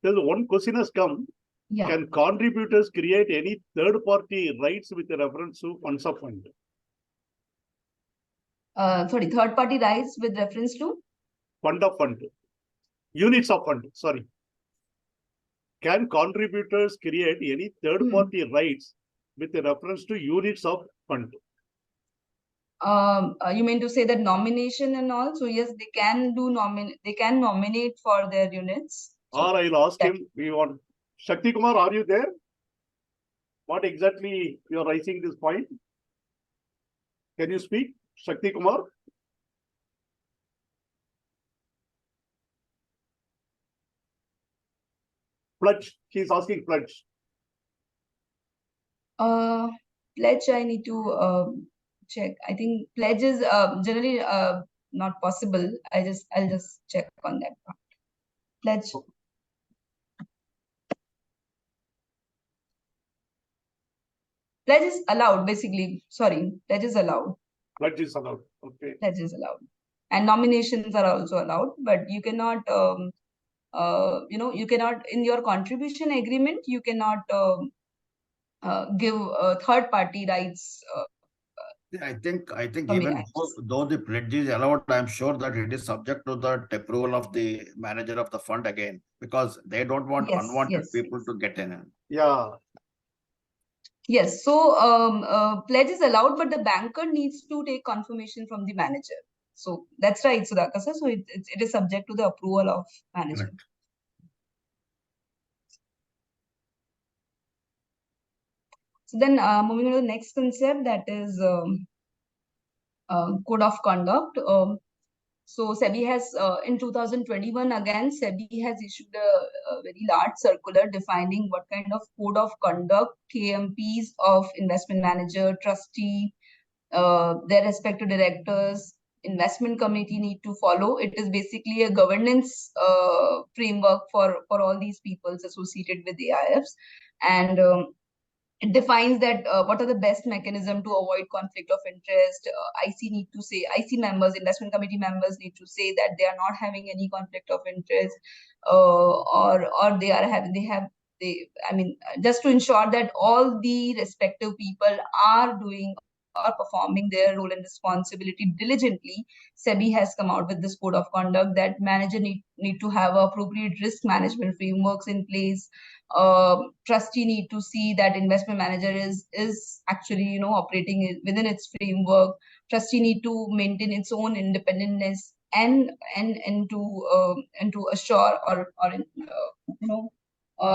Speaker 3: There's one question has come.
Speaker 2: Yeah.
Speaker 3: Can contributors create any third-party rights with reference to funds of fund?
Speaker 2: Sorry, third-party rights with reference to?
Speaker 3: Fund of fund. Units of fund, sorry. Can contributors create any third-party rights with reference to units of fund?
Speaker 2: You mean to say that nomination and all? So yes, they can nominate for their units.
Speaker 3: Or I'll ask him, we want Shakti Kumar, are you there? What exactly you are raising this point? Can you speak, Shakti Kumar? Pledge. He's asking pledge.
Speaker 2: Pledge, I need to check. I think pledge is generally not possible. I'll just check on that part. Pledge. Pledge is allowed, basically. Sorry, pledge is allowed.
Speaker 3: Pledge is allowed. Okay.
Speaker 2: Pledge is allowed. And nominations are also allowed, but you cannot, you cannot, in your contribution agreement, you cannot give third party rights.
Speaker 4: Yeah, I think
Speaker 2: From the
Speaker 4: even
Speaker 2: acts.
Speaker 4: though the pledge is allowed, I'm sure that it is subject to the approval of the manager of the fund again, because they don't want
Speaker 2: Yes,
Speaker 4: unwanted
Speaker 2: yes.
Speaker 4: people to get in.
Speaker 3: Yeah,
Speaker 2: Yes, so pledge is allowed, but the banker needs to take confirmation from the manager. So that's right, Sudhakar sir. So it is subject to the approval of manager.
Speaker 4: Correct.
Speaker 2: So then moving on to the next concept, that is code of conduct. So SEBI has, in 2021, again, SEBI has issued a very large circular defining what kind of code of conduct KMPs of investment manager, trustee, their respective directors, investment committee need to follow. It is basically a governance framework for all these peoples associated with AIFs. And it defines that what are the best mechanism to avoid conflict of interest. IC need to say, IC members, investment committee members need to say that they are not having any conflict of interest, or they are having, I mean, just to ensure that all the respective people are doing or performing their role and responsibility diligently. SEBI has come out with this code of conduct that manager need to have appropriate risk management frameworks in place. Trustee need to see that investment manager is actually operating within its framework. Trustee need to maintain its own independence and to assure or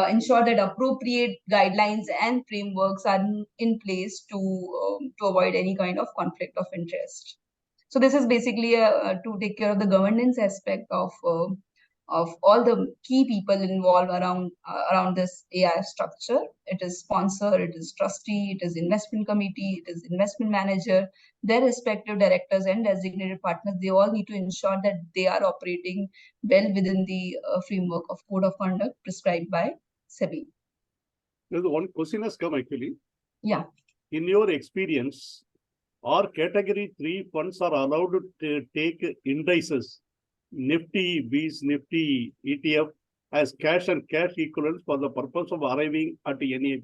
Speaker 2: ensure that appropriate guidelines and frameworks are in place to avoid any kind of conflict of interest. So this is basically to take care of the governance aspect of all the key people involved around this AI structure. It is sponsor, it is trustee, it is investment committee, it is investment manager, their respective directors and designated partners. They all need to ensure that they are operating well within the framework of code of conduct prescribed by SEBI.
Speaker 3: there's one question has come actually.
Speaker 2: Yeah.
Speaker 3: In your experience, are category 3 funds are allowed to take indices, Nifty, B's Nifty, ETF as cash and cash equivalents for the purpose of arriving at NAV?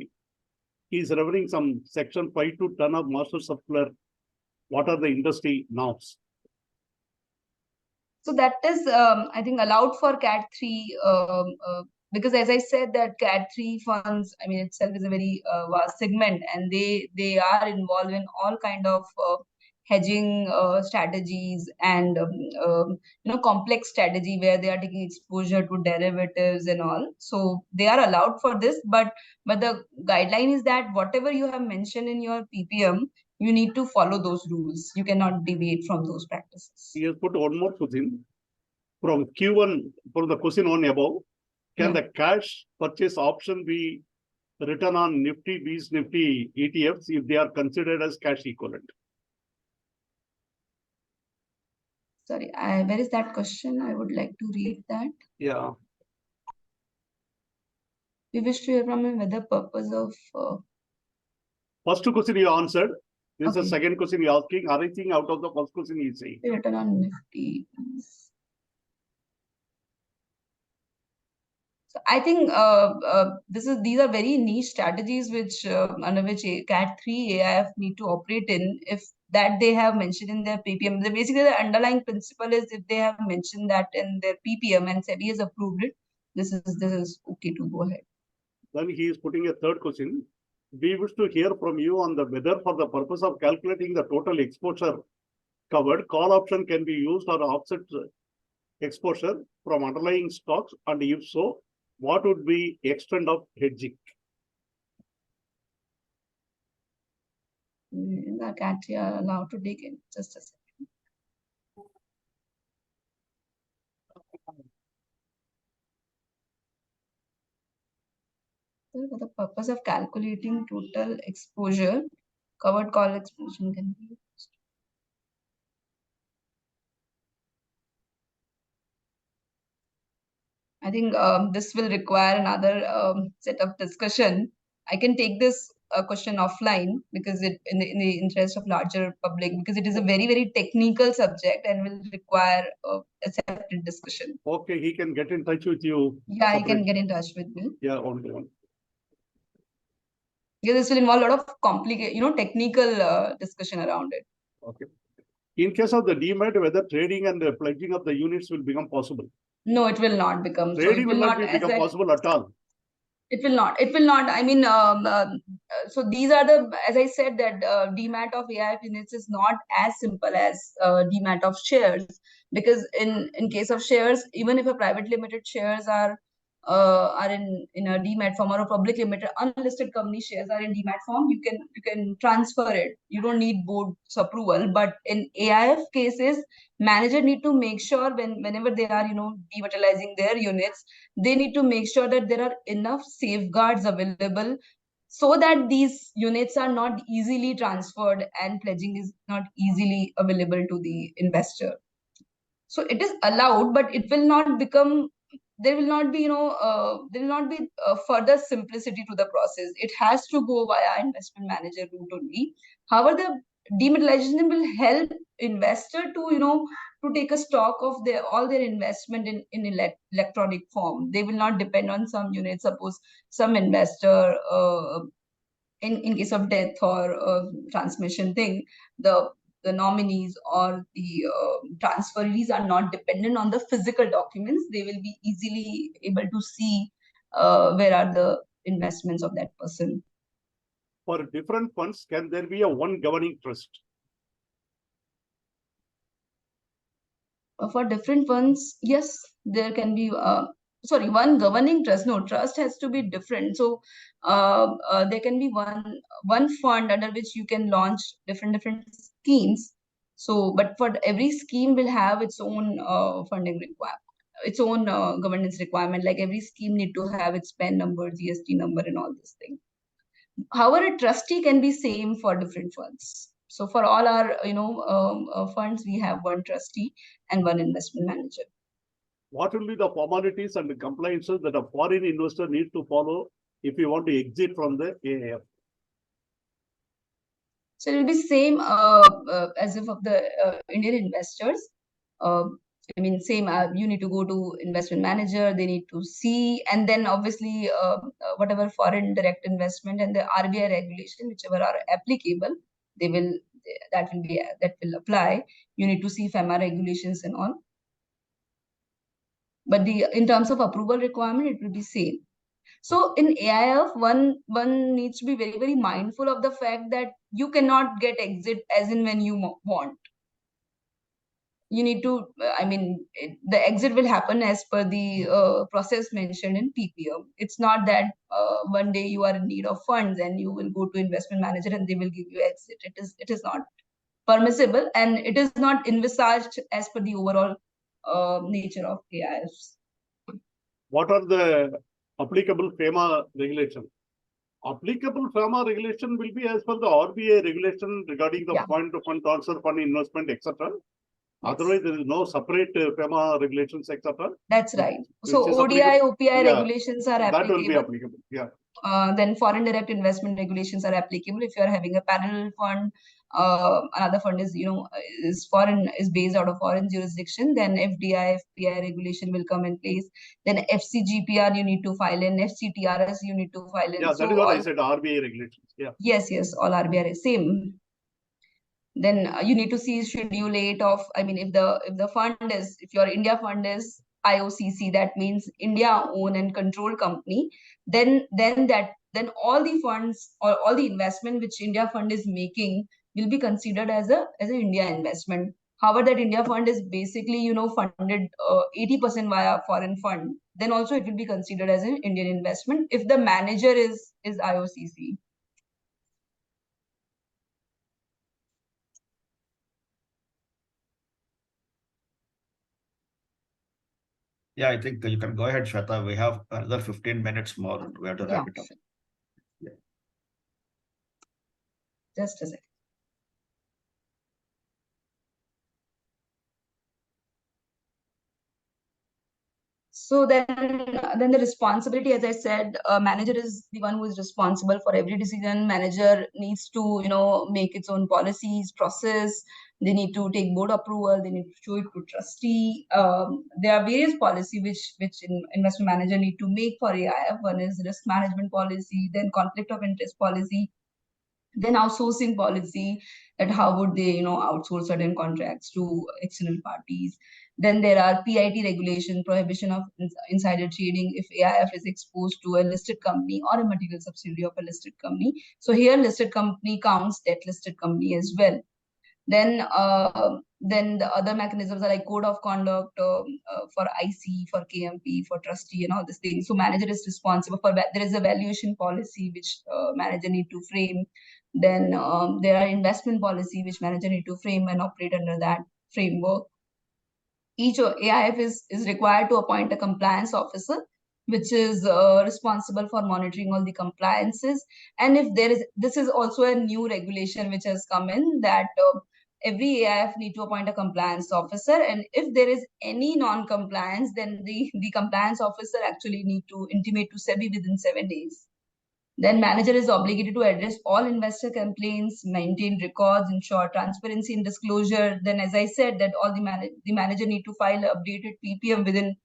Speaker 3: He is referring some section 5 to 10 of Master Circular. What are the industry norms?
Speaker 2: So that is, I think, allowed for CAT 3, because as I said, that CAT 3 funds, I mean, itself is a very vast segment, and they are involved in all kind of hedging strategies and complex strategy where they are taking exposure to derivatives and all. So they are allowed for this, but the guideline is that whatever you have mentioned in your PPM, you need to follow those rules. You cannot deviate from those practices.
Speaker 3: He has put one more question from Q1, from the question on above. Can the cash purchase option be written on Nifty, B's Nifty ETFs if they are considered as cash equivalent?
Speaker 2: Sorry, where is that question? I would like to read that.
Speaker 3: Yeah.
Speaker 2: We wish to hear from him with the purpose of.
Speaker 3: First question you answered. This is the
Speaker 2: Okay.
Speaker 3: second question you're asking. Arising out of the first question he's saying.
Speaker 2: Written on Nifty. So I think these are very niche strategies which under which CAT 3 AIF need to operate in. If that they have mentioned in their PPM, basically the underlying principle is if they have mentioned that in their PPM and SEBI has approved it, this is okay to go ahead.
Speaker 3: Then he is putting a third question. We wish to hear from you on the whether for the purpose of calculating the total exposure covered, call option can be used or offset exposure from underlying stocks, and if so, what would be extent of hedging?
Speaker 2: The CAT are allowed to dig in. Just a second. For the purpose of calculating total exposure, covered call exposure can be used. I think this will require another set of discussion. I can take this question offline, because in the interest of larger public, because it is a very, very technical subject and will require a separate discussion.
Speaker 3: Okay, he can get in touch with you.
Speaker 2: Yeah, you can
Speaker 3: separately.
Speaker 2: get in touch with me.
Speaker 3: Yeah, only one.
Speaker 2: Yeah, this will involve a lot of complicated, technical discussion around it.
Speaker 3: Okay. In case of the demat, whether trading and pledging of the units will become possible.
Speaker 2: No, it will not become.
Speaker 3: Trading will not
Speaker 2: as
Speaker 3: become
Speaker 2: I,
Speaker 3: possible at all.
Speaker 2: It will not. It will not. I mean, so these are as I said, that demat of AIF units is not as simple as demat of shares, because in case of shares, even if a private limited shares are in a demat form, or a public limited unlisted company shares are in demat form, you can transfer it. You don't need board's approval. But in AIF cases, manager need to make sure whenever they are dematerializing their units, they need to make sure that there are enough safeguards available so that these units are not easily transferred and pledging is not easily available to the investor. So it is allowed, but it will not become, there will not be, there will not be further simplicity to the process. It has to go via investment manager route only. However, the dematerialization will help investor to take a stock of all their investment in electronic form. They will not depend on some units. Suppose some investor, in case of death or transmission thing, the nominees or the transferees are not dependent on the physical documents. They will be easily able to see where are the investments of that person.
Speaker 3: For different funds, can there be a one governing trust?
Speaker 2: For different funds, yes, there can be one governing trust. No, trust has to be different. So there can be one fund under which you can launch different schemes. So, but for every scheme will have its own funding requirement, its own governance requirement. Like every scheme need to have its PAN number, GST number, and all this thing. However, a trustee can be same for different funds. So for all our funds, we have one trustee and one investment manager.
Speaker 3: What will be the formalities and the compliances that a foreign investor needs to follow if you want to exit from the AIF?
Speaker 2: So it will be same as if of the Indian investors. I mean, same. You need to go to investment manager. They need to see, and then obviously whatever foreign direct investment and the RBI regulation, whichever are applicable, that will apply. You need to see FEMA regulations and all. But in terms of approval requirement, it will be same. So in AIF, one needs to be very, very mindful of the fact that you cannot get exit as in when you want. You need to, the exit will happen as per the process mentioned in PPM. It's not that one day you are in need of funds and you will go to investment manager and they will give you exit. It is not permissible, and it is not envisaged as per the overall nature of AIFs.
Speaker 3: What are the applicable FEMA regulations? Applicable FEMA regulation will be as per the RBI regulation regarding the fund to fund transfer, fund investment, etc. Otherwise, there is no separate FEMA regulations, etc.
Speaker 2: That's right. So ODI, OPI regulations are applicable.
Speaker 3: That will be applicable. Yeah.
Speaker 2: Then foreign direct investment regulations are applicable. If you are having a parallel fund, another fund is is based out of foreign jurisdiction, then FDI, FPI regulation will come in place. Then FCGPR you need to file in, FCTRS you need to file in.
Speaker 3: Yeah, that is what I said, RBI regulations. Yeah.
Speaker 2: Yes, all RBI same. Then you need to see Schedule 8 of, if fund is, if your India fund is IOCC, that means India own and control company, then all the funds or all the investment which India fund is making will be considered as an India investment. However, that India fund is basically funded 80% via foreign fund, then also it will be considered as an Indian investment if the manager is IOCC.
Speaker 4: Yeah, I think you can go ahead, Shweta. We have another 15 minutes more. We have to wrap it up.
Speaker 2: Sure. Yeah. Just a second. So then the responsibility, as I said, manager is the one who is responsible for every decision. Manager needs to, make its own policies, process. They need to take board approval. They need to show it to trustee. There are various policies which investment manager need to make for AIF. One is risk management policy, then conflict of interest policy, then outsourcing policy, that how would they outsource certain contracts to external parties. Then there are PIT regulation, prohibition of insider trading if AIF is exposed to a listed company or a material subsidiary of a listed company. So here listed company counts debt listed company as well. Then the other mechanisms are like code of conduct for IC, for KMP, for trustee, and all these things. So manager is responsible for that. There is a valuation policy which manager need to frame. Then there are investment policy which manager need to frame and operate under that framework. Each AIF is required to appoint a compliance officer, which is responsible for monitoring all the compliances. And if this is also a new regulation which has come in, that every AIF need to appoint a compliance officer. And if there is any non-compliance, then the compliance officer actually need to intimate to SEBI within 7 days. Then manager is obligated to address all investor complaints, maintain records, ensure transparency and disclosure. Then, as I said, that all the manager need to file updated PPM within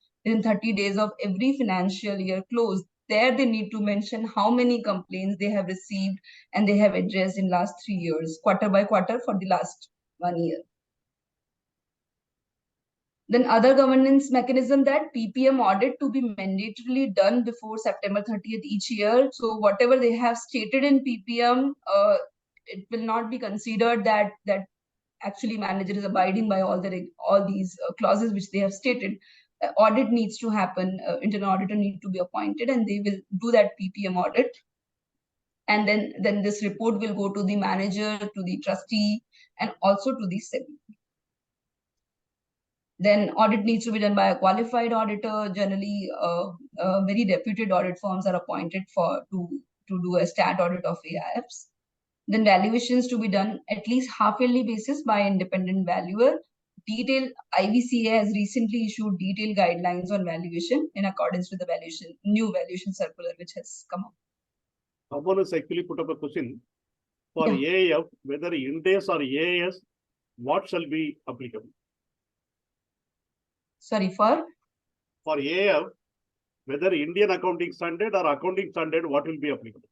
Speaker 2: 30 days of every financial year close. There they need to mention how many complaints they have received and they have addressed in last 3 years, quarter by quarter for the last 1 year. Then other governance mechanism, that PPM audit to be mandatorily done before September 30th each year. So whatever they have stated in PPM, it will not be considered that actually manager is abiding by all these clauses which they have stated. Audit needs to happen. Internal auditor need to be appointed, and they will do that PPM audit. And then this report will go to the manager, to the trustee, and also to the SEBI. Then audit needs to be done by a qualified auditor. Generally, very reputed audit firms are appointed to do a stat audit of AIFs. Then valuations to be done at least half-yearly basis by independent valuer. IVCA has recently issued detailed guidelines on valuation in accordance with the new valuation circular which has come up.
Speaker 3: Someone has actually put up a question for AIF, whether Ind AS or AIS, what shall be applicable?
Speaker 2: Sorry, for
Speaker 3: AIF, whether Indian accounting standard or accounting standard, what will be applicable?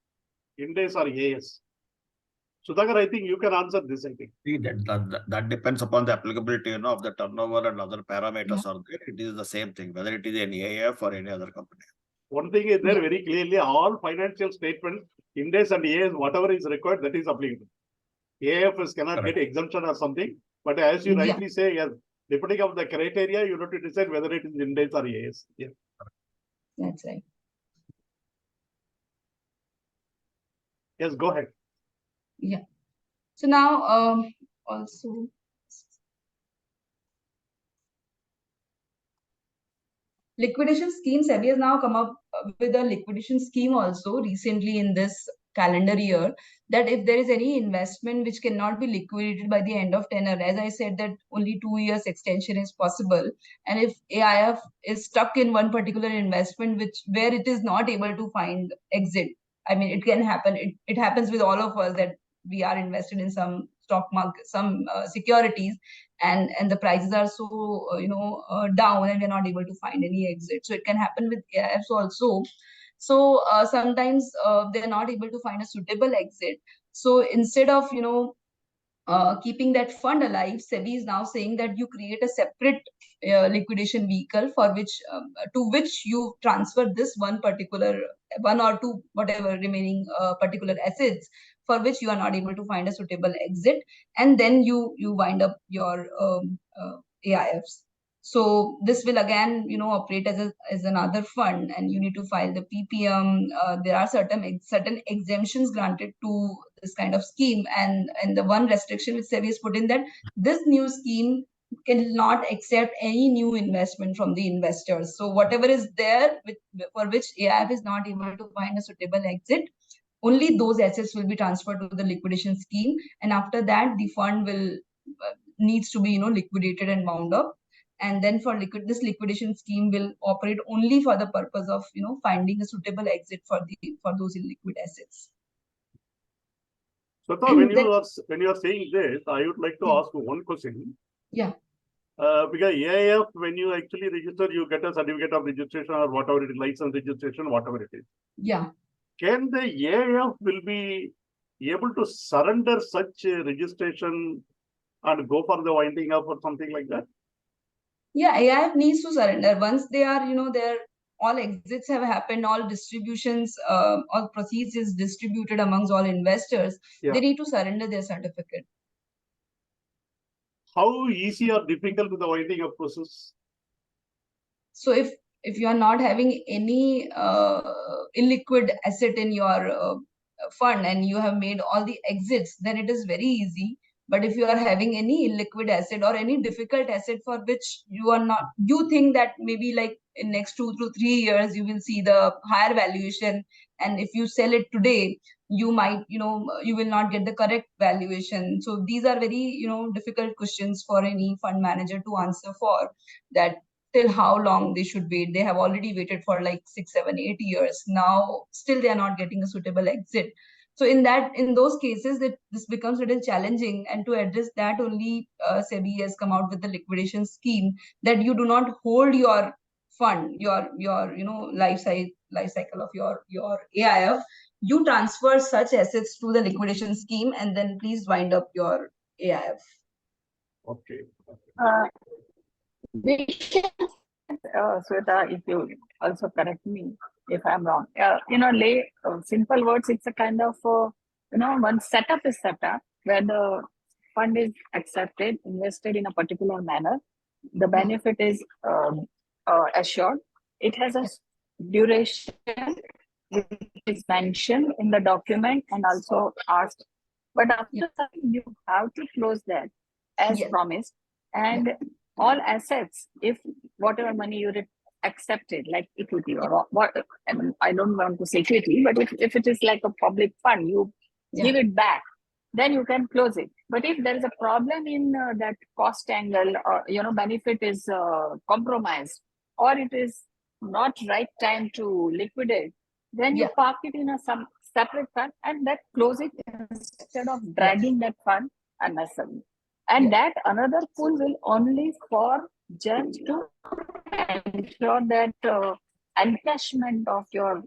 Speaker 3: Ind AS or AIS? Sudhakar, I think you can answer this, I think.
Speaker 4: See, that depends upon the applicability, of the turnover and other parameters are there. It is the same thing, whether it is an AIF or any other company.
Speaker 3: One thing is there very clearly, all financial statements, Ind AS and AIS, whatever is required, that is applicable. AIF cannot get exemption or something, but as you rightly say, yes, depending on the criteria, you have to decide whether it is Ind AS or AIS. Yeah.
Speaker 2: That's right.
Speaker 3: Yes, go ahead.
Speaker 2: Yeah. So now also liquidation scheme. SEBI has now come up with a liquidation scheme also recently in this calendar year, that if there is any investment which cannot be liquidated by the end of tenure, as I said, that only 2 years extension is possible, and if AIF is stuck in one particular investment where it is not able to find exit, I mean, it can happen. It happens with all of us that we are invested in some stock market, some securities, and the prices are so down, and we're not able to find any exit. So it can happen with AIFs also. So sometimes they're not able to find a suitable exit. So instead of keeping that fund alive, SEBI is now saying that you create a separate liquidation vehicle for which to which you transfer this one or two whatever remaining particular assets for which you are not able to find a suitable exit, and then you wind up your AIFs. So this will again operate as another fund, and you need to file the PPM. There are certain exemptions granted to this kind of scheme, and the one restriction which SEBI has put in, that this new scheme cannot accept any new investment from the investors. So whatever is there for which AIF is not able to find a suitable exit, only those assets will be transferred to the liquidation scheme, and after that the fund will needs to be liquidated and wound up. And then for this liquidation scheme will operate only for the purpose of finding a suitable exit for those illiquid assets.
Speaker 3: So when you are saying this, I would like to ask one question.
Speaker 2: Yeah.
Speaker 3: Because AIF, when you actually register, you get a certificate of registration or whatever it is, license registration, whatever it is.
Speaker 2: Yeah.
Speaker 3: Can the AIF will be able to surrender such a registration and go for the winding up or something like that?
Speaker 2: Yeah, AIF needs to surrender once they are, their all exits have happened, all distributions, all proceeds is distributed amongst all investors.
Speaker 3: Yeah.
Speaker 2: They need to surrender their certificate.
Speaker 3: How easy or difficult is the winding up process?
Speaker 2: So if you are not having any illiquid asset in your fund and you have made all the exits, then it is very easy. But if you are having any illiquid asset or any difficult asset for which you think that maybe like in next 2 to 3 years you will see the higher valuation, and if you sell it today, you might you will not get the correct valuation. So these are very difficult questions for any fund manager to answer for, that till how long they should wait. They have already waited for like 6, 7, 8 years. Now still they are not getting a suitable exit. So in those cases, this becomes a little challenging. And to address that, only SEBI has come out with the liquidation scheme that you do not hold your fund, your life cycle of your AIF. You transfer such assets to the liquidation scheme and then please wind up your AIF.
Speaker 3: Okay.
Speaker 1: Shweta, if you also correct me if I'm wrong. Simple words, it's a kind of, one setup is set up where the fund is accepted, invested in a particular manner. The benefit is assured. It has a duration which is mentioned in the document and also asked. But after that, you have to close that as promised. And all assets, if whatever money you accepted, like equity or what, I don't want to say equity, but if it is like a public fund, you give it back, then you can close it. But if there is a problem in that cost angle, or benefit is compromised, or it is not right time to liquidate, then you park it in some separate fund and that close it instead of dragging that fund unnecessarily. And that another pool will only for just to ensure that encashment of your,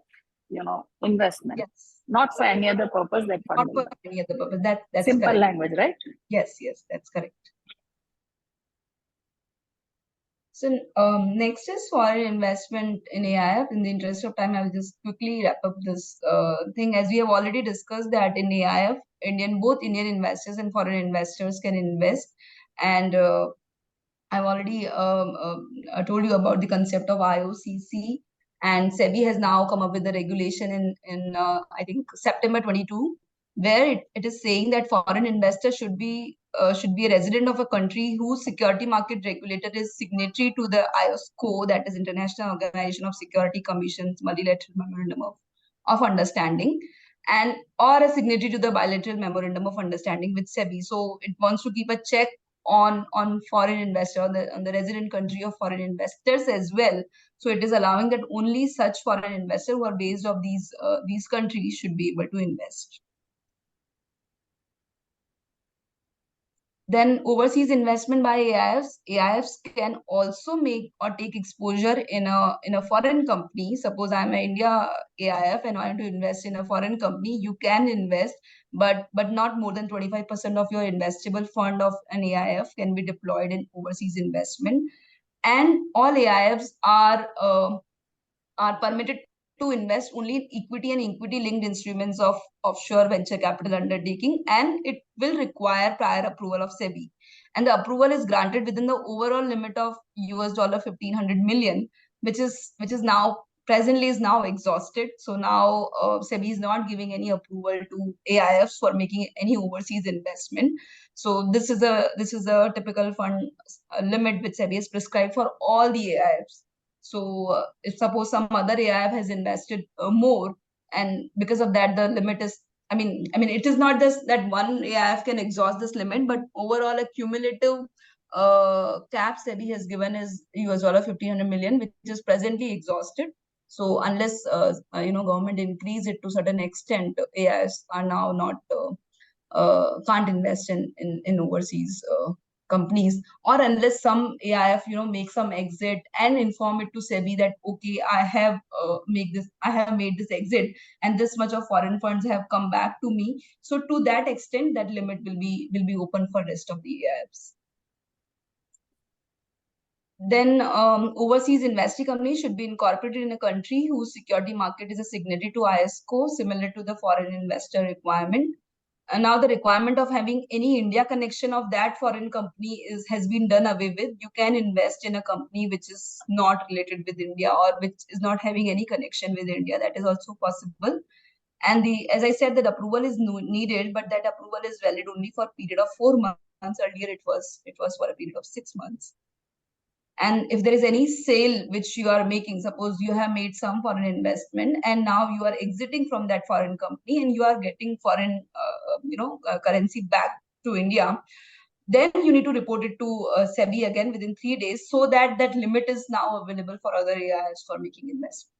Speaker 1: investment, not for any other purpose. That
Speaker 2: not for any other purpose. That's
Speaker 1: simple
Speaker 2: correct.
Speaker 1: Language, right?
Speaker 2: Yes, that's correct. So next is foreign investment in AIF. In the interest of time, I will just quickly wrap up this thing. As we have already discussed that in AIF, both Indian investors and foreign investors can invest. And I've already told you about the concept of IOCC. And SEBI has now come up with the regulation in I think September 22, where it is saying that foreign investors should be a resident of a country whose security market regulator is signatory to the IOSCO, that is International Organization of Security Commissions Multilateral Memorandum of Understanding, and or a signatory to the Bilateral Memorandum of Understanding with SEBI. So it wants to keep a check on foreign investor, on the resident country of foreign investors as well. So it is allowing that only such foreign investors who are based of these countries should be able to invest. Then overseas investment by AIFs can also make or take exposure in a foreign company. Suppose I'm an India AIF and I want to invest in a foreign company. You can invest, but not more than 25% of your investable fund of an AIF can be deployed in overseas investment. And all AIFs are permitted to invest only in equity and equity-linked instruments of offshore venture capital undertaking, and it will require prior approval of SEBI. And the approval is granted within the overall limit of $1,500 million, which is now presently is now exhausted. So now SEBI is not giving any approval to AIFs for making any overseas investment. So this is a typical fund limit which SEBI has prescribed for all the AIFs. So if suppose some other AIF has invested more, and because of that the limit is, I mean it is not just that one AIF can exhaust this limit, but overall a cumulative cap SEBI has given is $1,500 million, which is presently exhausted. So unless government increase it to certain extent, AIFs are now not can't invest in overseas companies, or unless some AIF make some exit and inform it to SEBI that okay, I have made this exit and this much of foreign funds have come back to me. So to that extent, that limit will be open for rest of the AIFs. Then overseas investee companies should be incorporated in a country whose security market is a signatory to ISCO, similar to the foreign investor requirement. And now the requirement of having any India connection of that foreign company has been done away with. You can invest in a company which is not related with India or which is not having any connection with India. That is also possible. And as I said, that approval is needed, but that approval is valid only for a period of 4 months. Earlier, it was for a period of 6 months. And if there is any sale which you are making, suppose you have made some foreign investment and now you are exiting from that foreign company and you are getting foreign currency back to India, then you need to report it to SEBI again within 3 days, so that that limit is now available for other AIFs for making investment.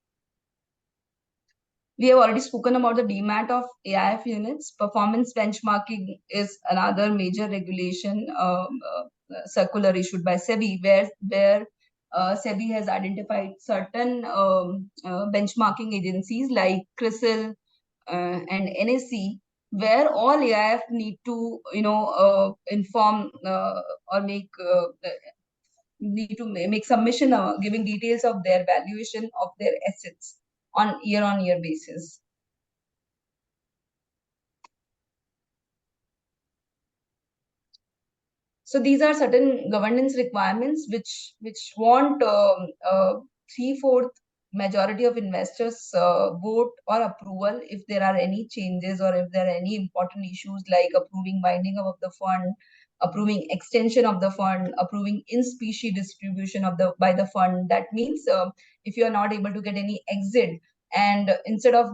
Speaker 2: We have already spoken about the demat of AIF units. Performance benchmarking is another major regulation circular issued by SEBI, where SEBI has identified certain benchmarking agencies like CRISIL and NSE, where all AIF need to inform or need to make submission giving details of their valuation of their assets on year basis. So these are certain governance requirements which want 3/4 majority of investors vote or approval if there are any changes or if there are any important issues like approving binding of the fund, approving extension of the fund, approving in specie distribution by the fund. That means if you are not able to get any exit, and instead of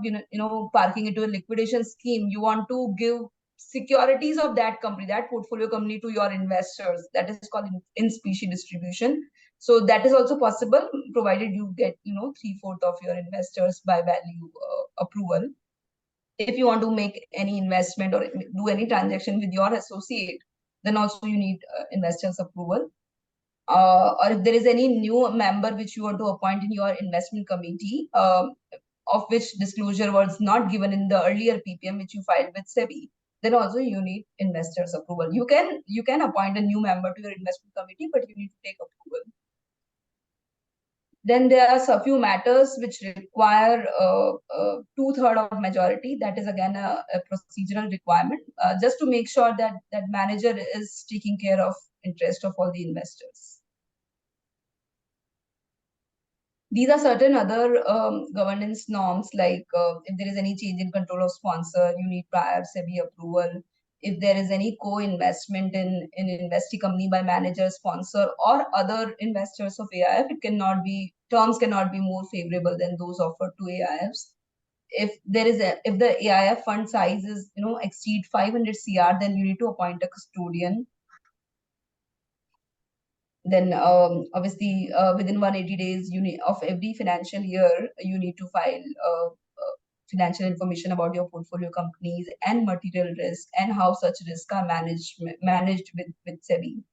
Speaker 2: parking into a liquidation scheme, you want to give securities of that company, that portfolio company, to your investors. That is called in specie distribution. So that is also possible, provided you get 3/4 of your investors by value approval. If you want to make any investment or do any transaction with your associate, then also you need investors approval. Or if there is any new member which you want to appoint in your investment committee, of which disclosure was not given in the earlier PPM which you filed with SEBI, then also you need investors approval. You can appoint a new member to your investment committee, but you need to take approval. Then there are a few matters which require 2/3 of majority. That is again a procedural requirement, just to make sure that that manager is taking care of interest of all the investors. These are certain other governance norms, like if there is any change in control of sponsor, you need prior SEBI approval. If there is any co-investment in investee company by manager, sponsor, or other investors of AIF, terms cannot be more favorable than those offered to AIFs. If the AIF fund size is exceed 500 CR, then you need to appoint a custodian. Then obviously within 180 days of every financial year, you need to file financial information about your portfolio companies and material risk and how such risks are managed with SEBI.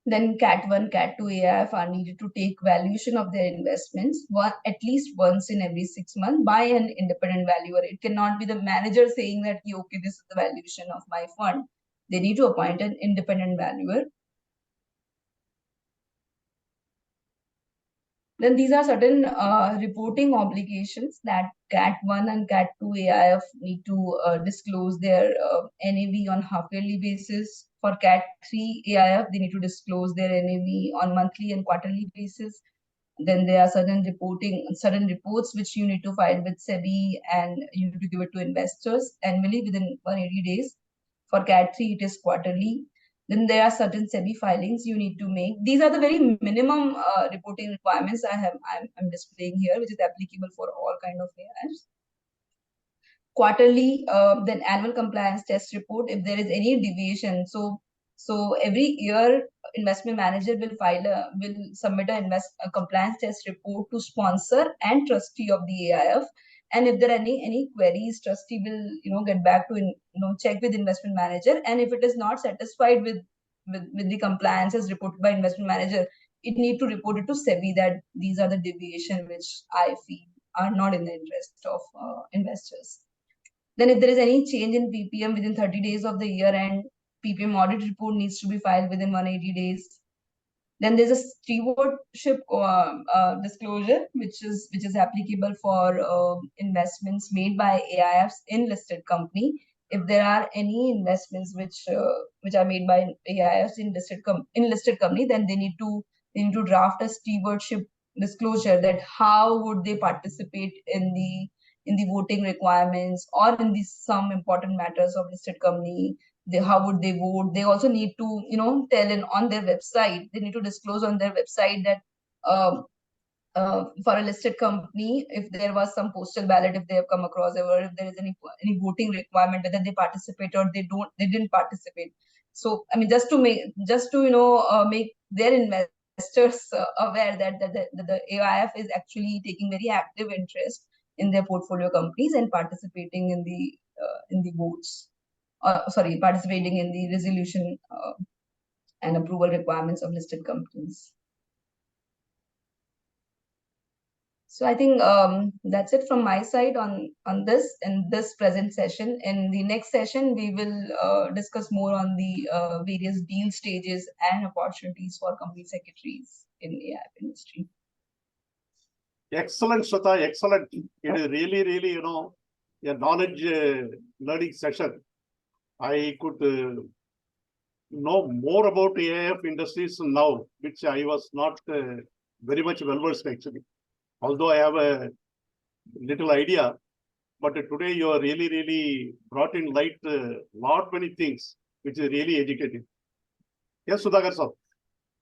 Speaker 2: Then Cat 1, Cat 2 AIF are needed to take valuation of their investments at least once in every 6 months by an independent valuer. It cannot be the manager saying that, okay, this is the valuation of my fund. They need to appoint an independent valuer. Then these are certain reporting obligations that Cat 1 and Cat 2 AIF need to disclose their NAV on half-yearly basis. For Cat 3 AIF, they need to disclose their NAV on monthly and quarterly basis. Then there are certain reports which you need to file with SEBI, and you need to give it to investors annually within 180 days. For Cat 3, it is quarterly. Then there are certain SEBI filings you need to make. These are the very minimum reporting requirements I'm displaying here, which is applicable for all kind of AIFs. Quarterly, then annual compliance test report. If there is any deviation, so So every year, investment manager will submit a compliance test report to sponsor and trustee of the AIF. And if there are any queries, trustee will get back to check with investment manager. And if it is not satisfied with the compliance as reported by investment manager, it need to report it to SEBI that these are the deviation which I feel are not in the interest of investors. Then if there is any change in PPM within 30 days of the year end, PPM audit report needs to be filed within 180 days. Then there's a stewardship disclosure, which is applicable for investments made by AIFs in listed company. If there are any investments which are made by AIFs in listed company, then they need to draft a stewardship disclosure that how would they participate in the voting requirements or in some important matters of listed company. How would they vote? They also need to tell on their website. They need to disclose on their website that for a listed company, if there was some postal ballot, if they have come across, or if there is any voting requirement, whether they participate or they didn't participate. So I mean, just to make their investors aware that the AIF is actually taking very active interest in their portfolio companies and participating in the votes. Participating in the resolution and approval requirements of listed companies. So I think that's it from my side on this in this present session. In the next session, we will discuss more on the various deal stages and opportunities for company secretaries in AIF industry.
Speaker 3: Excellent, Shweta, excellent. It is really, a knowledge learning session. I could know more about AIF industries now, which I was not very much well versed actually. Although I have a little idea, but today you are really brought in light many things, which is really educative. Yes, Sudhakar sir.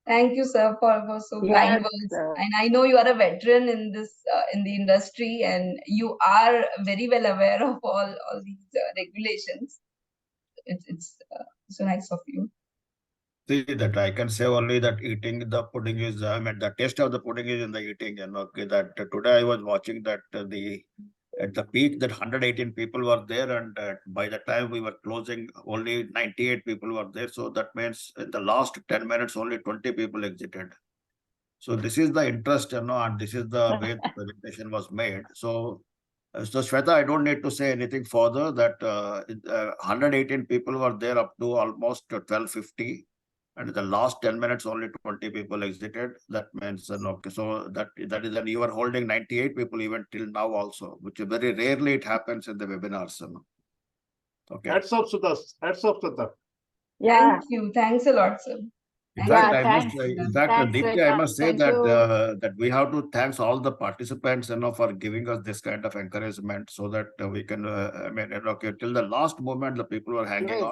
Speaker 2: Thank you, sir, for so kind words. And I know you are a veteran in this in the industry, and you are very well aware of all these regulations. It's so nice of you.
Speaker 4: See that I can say only that eating the pudding is, the taste of the pudding is in the eating. And okay, that today I was watching that at the peak that 118 people were there, and by the time we were closing, only 98 people were there. So that means in the last 10 minutes, only 20 people exited. So this is the interest, and this is the way the presentation was made. So Shweta, I don't need to say anything further. That 118 people were there up to almost 12:50. And in the last 10 minutes, only 20 people exited. That means, okay, so that is that you are holding 98 people even till now also, which very rarely it happens in the webinars. Okay.
Speaker 3: Hats off, Sudha. Hats off, Shweta.
Speaker 1: Yeah.
Speaker 2: Thank you. Thanks a lot, sir.
Speaker 4: In fact,
Speaker 1: thanks.
Speaker 4: Dipti, I must say
Speaker 1: Thank
Speaker 4: that we have to thanks all the participants, for giving us this kind of encouragement, so that we can, okay, till the last moment, the people were hanging on.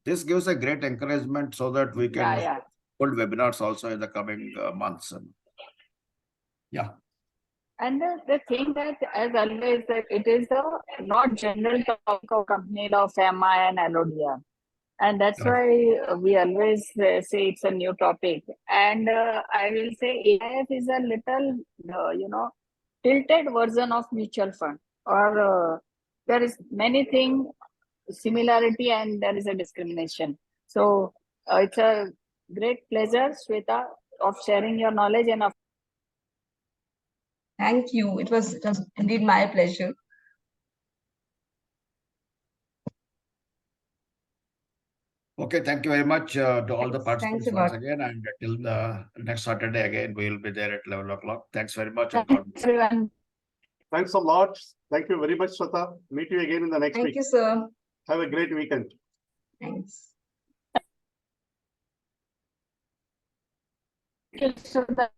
Speaker 4: This gives a great encouragement so that we can hold webinars also in the coming months. Yeah.
Speaker 1: And the thing that, as always, that it is not general topic of company law, FEMA and LODR. And that's why we always say it's a new topic. And I will say AIF is a little, tilted version of mutual fund. Or there is many things, similarity, and there is a discrimination. So it's a great pleasure, Shweta, of sharing your knowledge and of.
Speaker 2: Thank you. It was indeed my pleasure.
Speaker 4: Okay, thank you very much to all the participants
Speaker 2: Thanks a
Speaker 4: once
Speaker 2: lot.
Speaker 4: again. And till the next Saturday again, we will be there at 11 o'clock. Thanks very much. And
Speaker 1: Thanks, everyone.
Speaker 3: Thanks a lot. Thank you very much, Shweta. Meet you again in the next week.
Speaker 2: Thank you, sir.
Speaker 3: Have a great weekend.
Speaker 2: Thanks.
Speaker 1: Thank you, Shweta.